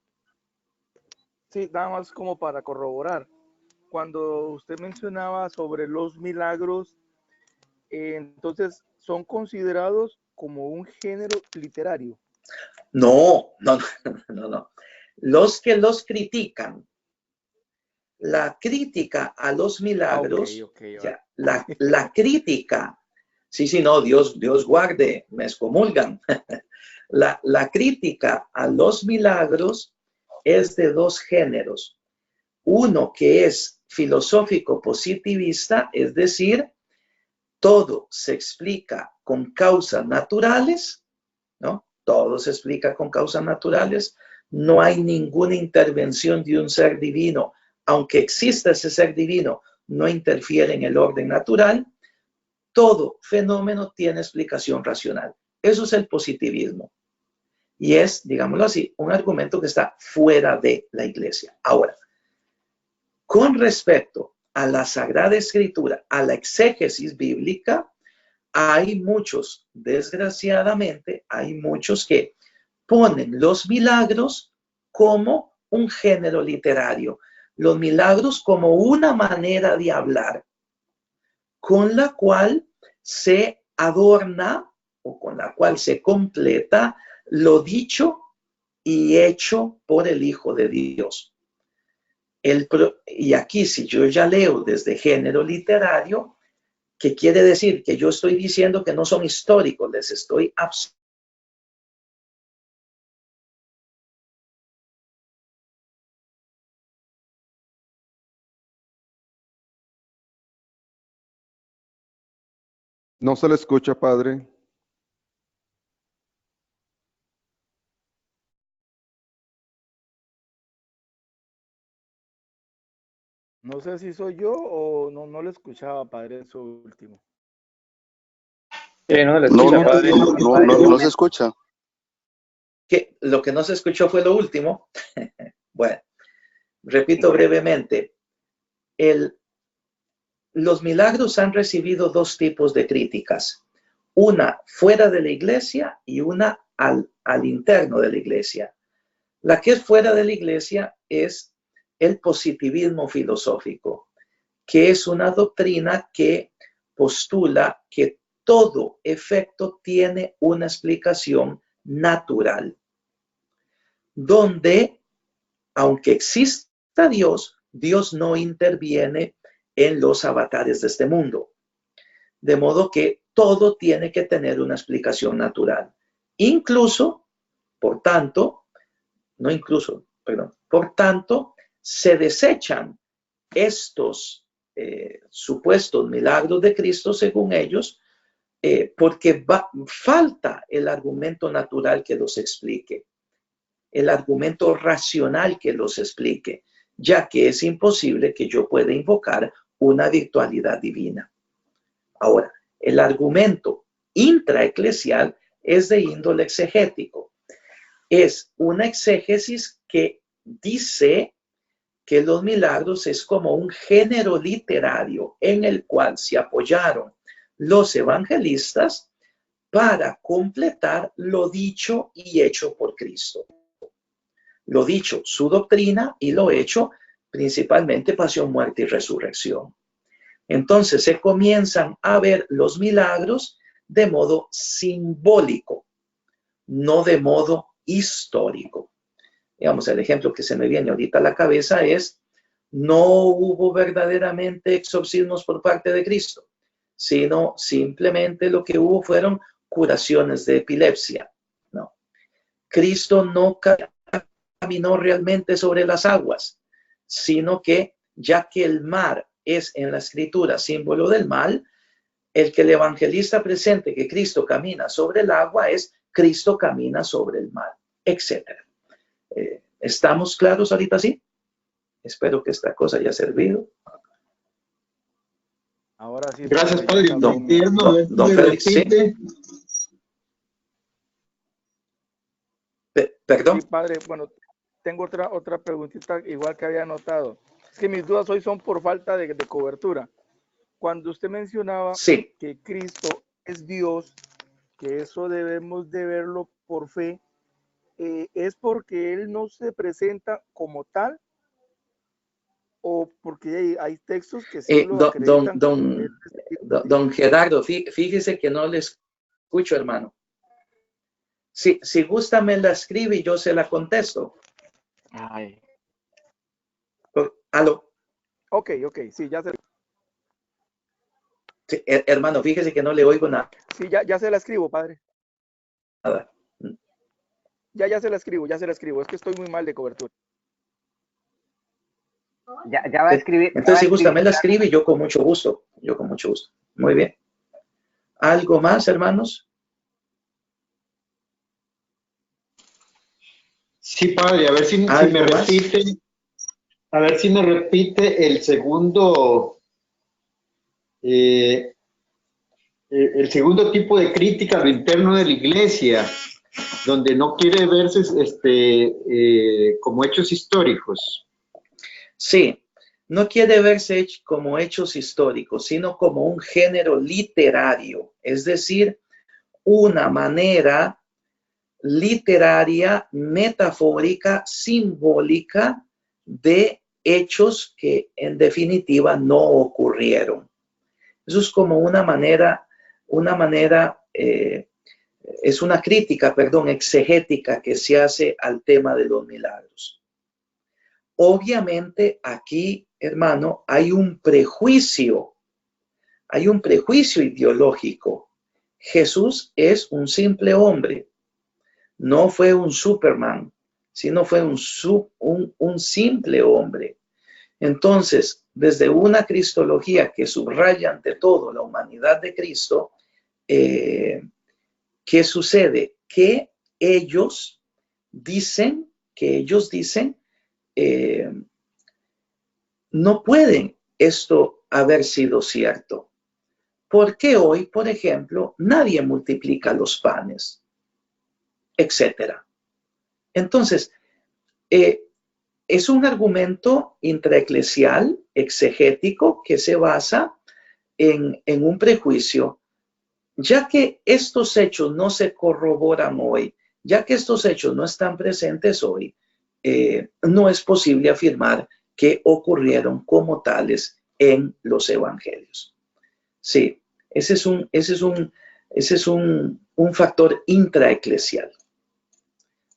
sí, nada más como para corroborar. Cuando usted mencionaba sobre los milagros, entonces son considerados como un género literario.
No. Los que los critican, la crítica a los milagros,
Okay.
ya, la crítica, sí, no, Dios guarde, me excomulgan. La crítica a los milagros es de dos géneros. Uno que es filosófico positivista, es decir, todo se explica con causas naturales, ¿no? Todo se explica con causas naturales. No hay ninguna intervención de un ser divino. Aunque exista ese ser divino, no interfiere en el orden natural. Todo fenómeno tiene explicación racional. Eso es el positivismo. Y es, digámoslo así, un argumento que está fuera de la iglesia. Ahora, con respecto a la Sagrada Escritura, a la exégesis bíblica, hay muchos, desgraciadamente, hay muchos que ponen los milagros como un género literario, los milagros como una manera de hablar, con la cual se adorna o con la cual se completa lo dicho y hecho por el Hijo de Dios. Y aquí, si yo ya leo desde género literario, ¿qué quiere decir? Que yo estoy diciendo que no son históricos, les estoy
No se le escucha, padre.
No sé si soy yo o no lo escuchaba, padre, eso último.
No, le
No,
escucha,
no,
padre.
no se escucha.
que lo que no se escuchó fue lo último. Bueno, repito brevemente. Los milagros han recibido dos tipos de críticas. Una fuera de la iglesia y una al interno de la iglesia. La que es fuera de la iglesia es el positivismo filosófico, que es una doctrina que postula que todo efecto tiene una explicación natural, donde, aunque exista Dios, Dios no interviene en los avatares de este mundo. De modo que todo tiene que tener una explicación natural. Incluso, por tanto, por tanto, se desechan estos supuestos milagros de Cristo, según ellos, porque falta el argumento natural que los explique, el argumento racional que los explique, ya que es imposible que yo pueda invocar una virtualidad divina. Ahora, el argumento intraeclesial es de índole exegético. Es una exégesis que dice que los milagros es como un género literario en el cual se apoyaron los evangelistas para completar lo dicho y hecho por Cristo. Lo dicho, su doctrina, y lo hecho, principalmente pasión, muerte y resurrección. Entonces se comienzan a ver los milagros de modo simbólico, no de modo histórico. Digamos, el ejemplo que se me viene ahorita a la cabeza es: no hubo verdaderamente exorcismos por parte de Cristo, sino simplemente lo que hubo fueron curaciones de epilepsia. No. Cristo no caminó realmente sobre las aguas, sino que, ya que el mar es en la escritura símbolo del mal, el que el evangelista presente que Cristo camina sobre el agua es Cristo camina sobre el mar, etc. ¿Estamos claros ahorita sí? Espero que esta cosa haya servido.
Ahora sí.
Gracias, padre.
Don Félix, ¿sí? ¿Perdón?
Sí, padre, bueno, tengo otra preguntita igual que había anotado. Es que mis dudas hoy son por falta de cobertura. Cuando usted mencionaba
Sí.
que Cristo es Dios, que eso debemos de verlo por fe, ¿es porque Él no se presenta como tal o porque hay textos que sí lo acreditan como Él es Dios?
Don Gerardo, fíjese que no le escucho, hermano. Si gusta me la escribe y yo se la contesto.
Ay.
¿Aló?
Ok, sí, ya se...
Sí, hermano, fíjese que no le oigo nada.
Sí, ya se la escribo, padre. Ya se la escribo. Es que estoy muy mal de cobertura.
Ya va a escribir.
Entonces, si gusta me la escribe y yo con mucho gusto. Muy bien. ¿Algo más, hermanos?
Sí, padre, a ver si me repite. A ver si me repite el segundo tipo de crítica a lo interno de la iglesia, donde no quiere verse como hechos históricos.
Sí, no quiere verse como hechos históricos, sino como un género literario, es decir, una manera literaria, metafórica, simbólica de hechos que en definitiva no ocurrieron. Eso es como es una crítica, exegética que se hace al tema de los milagros. Obviamente aquí, hermano, hay un prejuicio ideológico. Jesús es un simple hombre, no fue un Superman, sino fue un simple hombre. Entonces, desde una cristología que subraya ante todo la humanidad de Cristo, ¿qué sucede? Que ellos dicen, no pueden esto haber sido cierto. Porque hoy, por ejemplo, nadie multiplica los panes, etcétera. Entonces, es un argumento intraeclesial, exegético, que se basa en un prejuicio. Ya que estos hechos no se corroboran hoy, ya que estos hechos no están presentes hoy, no es posible afirmar que ocurrieron como tales en los evangelios. Sí, ese es un factor intraeclesial.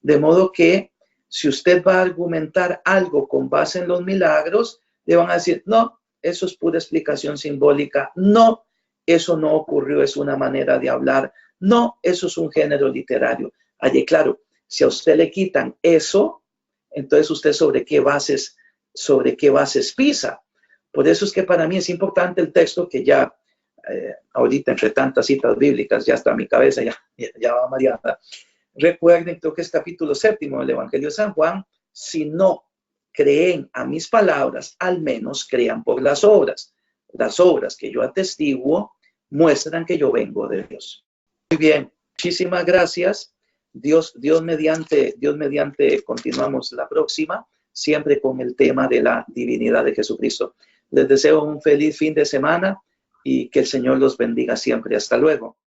De modo que si usted va a argumentar algo con base en los milagros, le van a decir, no, eso es pura explicación simbólica, no, eso no ocurrió, es una manera de hablar, no, eso es un género literario. Allí, claro, si a usted le quitan eso, entonces usted sobre qué bases pisa. Por eso es que para mí es importante el texto que ya, ahorita entre tantas citas bíblicas, ya está mi cabeza, ya va mareada. Recuerden, creo que es capítulo 7 del Evangelio de San Juan, si no creen a mis palabras, al menos crean por las obras. Las obras que yo atestiguo muestran que yo vengo de Dios. Muy bien, muchísimas gracias. Dios mediante, continuamos la próxima, siempre con el tema de la divinidad de Jesucristo. Les deseo un feliz fin de semana y que el Señor los bendiga siempre. Hasta luego.